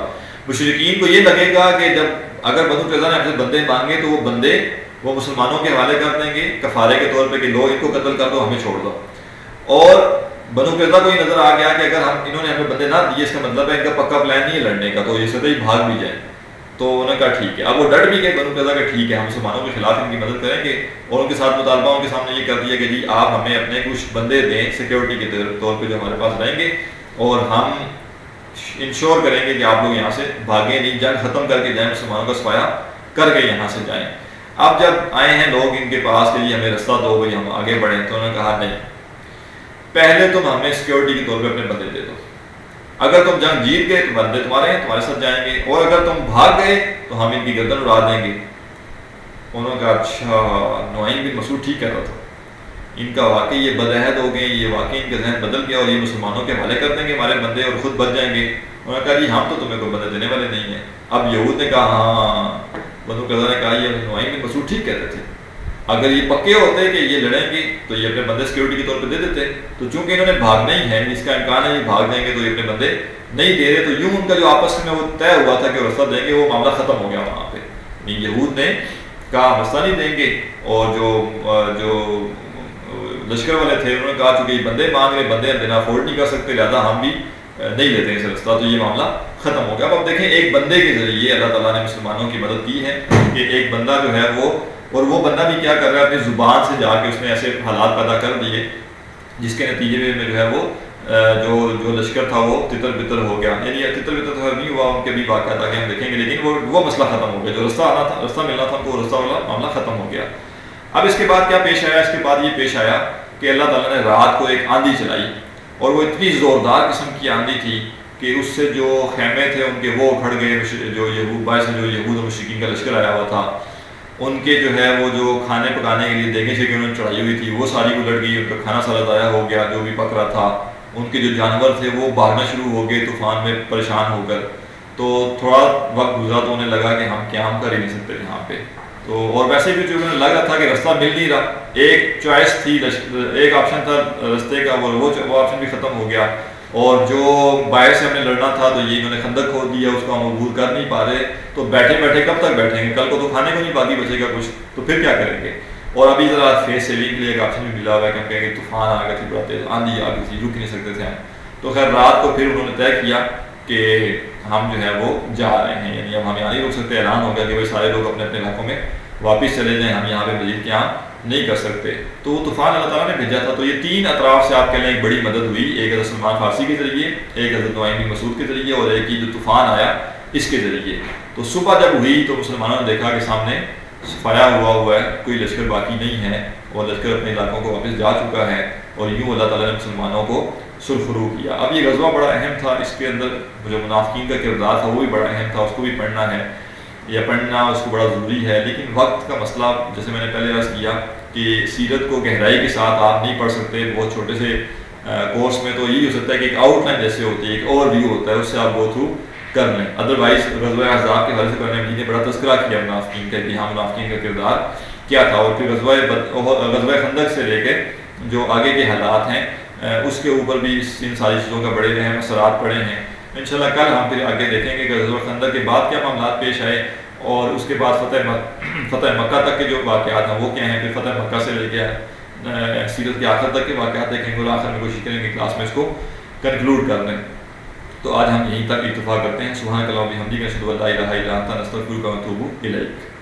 مشرکین کو یہ لگے گا کہ جب اگر بنو قریظہ نے ہم سے بندے مانگے تو وہ بندے وہ مسلمانوں کے حوالے کر دیں گے کفارے کے طور پہ کہ لو ان کو قتل کر دو، ہمیں چھوڑ دو. اور بنو قریظہ کو یہ نظر آ گیا کہ اگر انہوں نے ہمیں بندے نہ دیے، اس کا مطلب ہے ان کا پکا پلان نہیں ہے لڑنے کا، تو یہ سطح ہی بھاگ بھی جائیں. تو انہوں نے کہا ٹھیک ہے. اب وہ ڈٹ بھی گئے بنو قریظہ کا، ٹھیک ہے ہم مسلمانوں کے خلاف ان کی مدد کریں گے. اور ان کے ساتھ مطالبہ ان کے سامنے یہ کر دیا کہ جی آپ ہمیں اپنے کچھ بندے دیں سیکیورٹی کے طور پہ جو ہمارے پاس رہیں گے، اور ہم انشور کریں گے کہ آپ لوگ یہاں سے بھاگیں نہیں، جنگ ختم کر کے جائیں، مسلمانوں کا سفایا کر کے یہاں سے جائیں. اب جب آئے ہیں لوگ ان کے پاس کہ جی ہمیں رستہ دو بھائی ہم آگے بڑھیں، تو انہوں نے کہا نہیں، پہلے تم ہمیں سیکیورٹی کے طور پہ اپنے بندے دے دو. اگر تم جنگ جیت گئے تو بندے تمہارے ہیں، تمہارے ساتھ جائیں گے، اور اگر تم بھاگ گئے تو ہم ان کی گردن اڑا دیں گے. انہوں نے کہا اچھا، نعیم بن مسعود ٹھیک کہہ رہا تھا، ان کا واقعی یہ بدعہد ہو گئے، یہ واقعی ان کا ذہن بدل گیا، اور یہ مسلمانوں کے حوالے کر دیں گے ہمارے بندے اور خود بچ جائیں گے. انہوں نے کہا جی ہم تو تمہیں کوئی بندے دینے والے نہیں ہیں. اب یہود نے کہا ہاں، بنو قریظہ نے کہا یہ نعیم بن مسعود ٹھیک کہتے تھے، اگر یہ پکے ہوتے کہ یہ لڑیں گے تو یہ اپنے بندے سیکیورٹی کے طور پہ دے دیتے. تو چونکہ انہوں نے بھاگنا ہی ہے، اس کا امکان ہے یہ بھاگ جائیں گے، تو یہ اپنے بندے نہیں دے رہے. تو یوں ان کا جو آپس میں وہ طے ہوا تھا کہ وہ رستہ دیں گے، وہ معاملہ ختم ہو گیا وہاں پہ. یہود نے کہا رستہ نہیں دیں گے، اور جو لشکر والے تھے انہوں نے کہا چونکہ یہ بندے مانگ رہے، بندے ہم دینا افورڈ نہیں کر سکتے، لہٰذا ہم بھی نہیں لیتے ہیں اس رستہ. تو یہ معاملہ ختم ہو گیا. اب دیکھیں ایک بندے کے ذریعے اللہ تعالیٰ نے مسلمانوں کی مدد کی ہے کہ ایک بندہ جو ہے وہ بندہ بھی کیا کر رہا ہے، اپنی زبان سے جا کے اس نے ایسے حالات پیدا کر دیے جس کے نتیجے میں جو ہے وہ جو لشکر تھا وہ تتر بتر ہو گیا. یعنی تتر بتر تو نہیں ہوا، ان کے بھی واقعات آگے ہم دیکھیں گے، لیکن وہ مسئلہ ختم ہو گیا. جو رستہ آنا تھا، رستہ ملنا تھا ان کو، رستہ والا معاملہ ختم ہو گیا. اب اس کے بعد کیا پیش آیا؟ اس کے بعد یہ پیش آیا کہ اللہ تعالیٰ نے رات کو ایک آندھی چلائی، اور وہ اتنی زوردار قسم کی آندھی تھی کہ اس سے جو خیمے تھے ان کے وہ اکھڑ گئے. جو یہود اور مشرکین کا لشکر آیا ہوا تھا، ان کے جو ہے وہ جو کھانے پکانے کے لیے دیگیں شیگیں انہوں نے چڑھائی ہوئی تھی وہ ساری الٹ گئی، ان کا کھانا سارا ضائع ہو گیا جو بھی پک رہا تھا. ان کے جو جانور تھے وہ بھاگنا شروع ہو گئے طوفان میں پریشان ہو کر. تو تھوڑا وقت گزرا تو انہیں لگا کہ ہم قیام کر ہی نہیں سکتے یہاں پہ. تو اور ویسے بھی جو انہیں لگ رہا تھا کہ رستہ مل نہیں رہا. ایک چوائس تھی, ایک آپشن تھا رستے کا, وہ آپشن بھی ختم ہو گیا. اور جو باہر سے ہم نے لڑنا تھا تو یہ انہوں نے خندق کھود دیا, اس کو ہم عبور کر نہیں پا رہے. تو بیٹھے بیٹھے کب تک بیٹھیں گے, کل کو تو کھانے کو نہیں باقی بچے گا کچھ, تو پھر کیا کریں گے. اور ابھی ذرا فیس سیونگ کے لیے ایک آپشن بھی ملا ہوا ہے کہ ہم کہیں گے طوفان آ گیا تھی, بڑا تیز آندھی آ گئی تھی, رک نہیں سکتے تھے ہم. تو خیر رات کو پھر انہوں نے طے کیا کہ ہم جو ہے وہ جا رہے ہیں, یعنی اب ہم یہاں نہیں رک سکتے. اعلان ہو گیا کہ بھائی سارے لوگ اپنے اپنے علاقوں میں واپس چلے جائیں, ہم یہاں پہ مزید قیام نہیں کر سکتے. تو وہ طوفان اللہ تعالیٰ نے بھیجا تھا. تو یہ تین اطراف سے آپ کہہ لیں ایک بڑی مدد ہوئی, ایک حضرت سلمان فارسی کے ذریعے, ایک حضرت نعیم بن مسعود کے ذریعے, اور ایک ہی جو طوفان آیا اس کے ذریعے. تو صبح جب ہوئی تو مسلمانوں نے دیکھا کہ سامنے صفایا ہوا ہے, کوئی لشکر باقی نہیں ہے, اور لشکر اپنے علاقوں کو واپس جا چکا ہے. اور یوں اللہ تعالیٰ نے مسلمانوں کو سرخرو کیا. اب یہ غزوہ بڑا اہم تھا, اس کے اندر جو منافقین کا کردار تھا وہ بھی بڑا اہم تھا, اس کو بھی پڑھنا ہے یا پڑھنا اس کو بڑا ضروری ہے. لیکن وقت کا مسئلہ, جیسے میں نے پہلے عرض کیا کہ سیرت کو گہرائی کے ساتھ آپ نہیں پڑھ سکتے. بہت چھوٹے سے کورس میں تو یہی ہو سکتا ہے کہ ایک آؤٹ لائن جیسے ہوتی ہے, ایک اوور ویو ہوتا ہے, اس سے آپ گو تھرو کر لیں. ادروائز غزوہ احزاب کے حوالے سے کرنے میں نے بڑا تذکرہ کیا منافقین کا کہ ہاں منافقین کا کردار کیا تھا, اور پھر غزوہ خندق سے لے کے جو آگے کے حالات ہیں اس کے اوپر بھی ان ساری چیزوں کا بڑے اہم اثرات پڑے ہیں. انشاءاللہ کل ہم پھر آگے دیکھیں گے کہ غزوہ خندق کے بعد کیا معاملات پیش آئے, اور اس کے بعد فتح مکہ تک کے جو واقعات ہیں وہ کیا ہیں. پھر فتح مکہ سے لے کے سیرت کے آخر تک کے واقعات دیکھیں گے, اور آخر میں کوشش کریں گے کلاس میں اس کو کنکلوڈ کر لیں. تو آج ہم یہیں تک اتفاق کرتے ہیں. سبحانک اللہم و بحمدک اشہد ان لا الہ الا انت نستغفرک و نتوب الیک.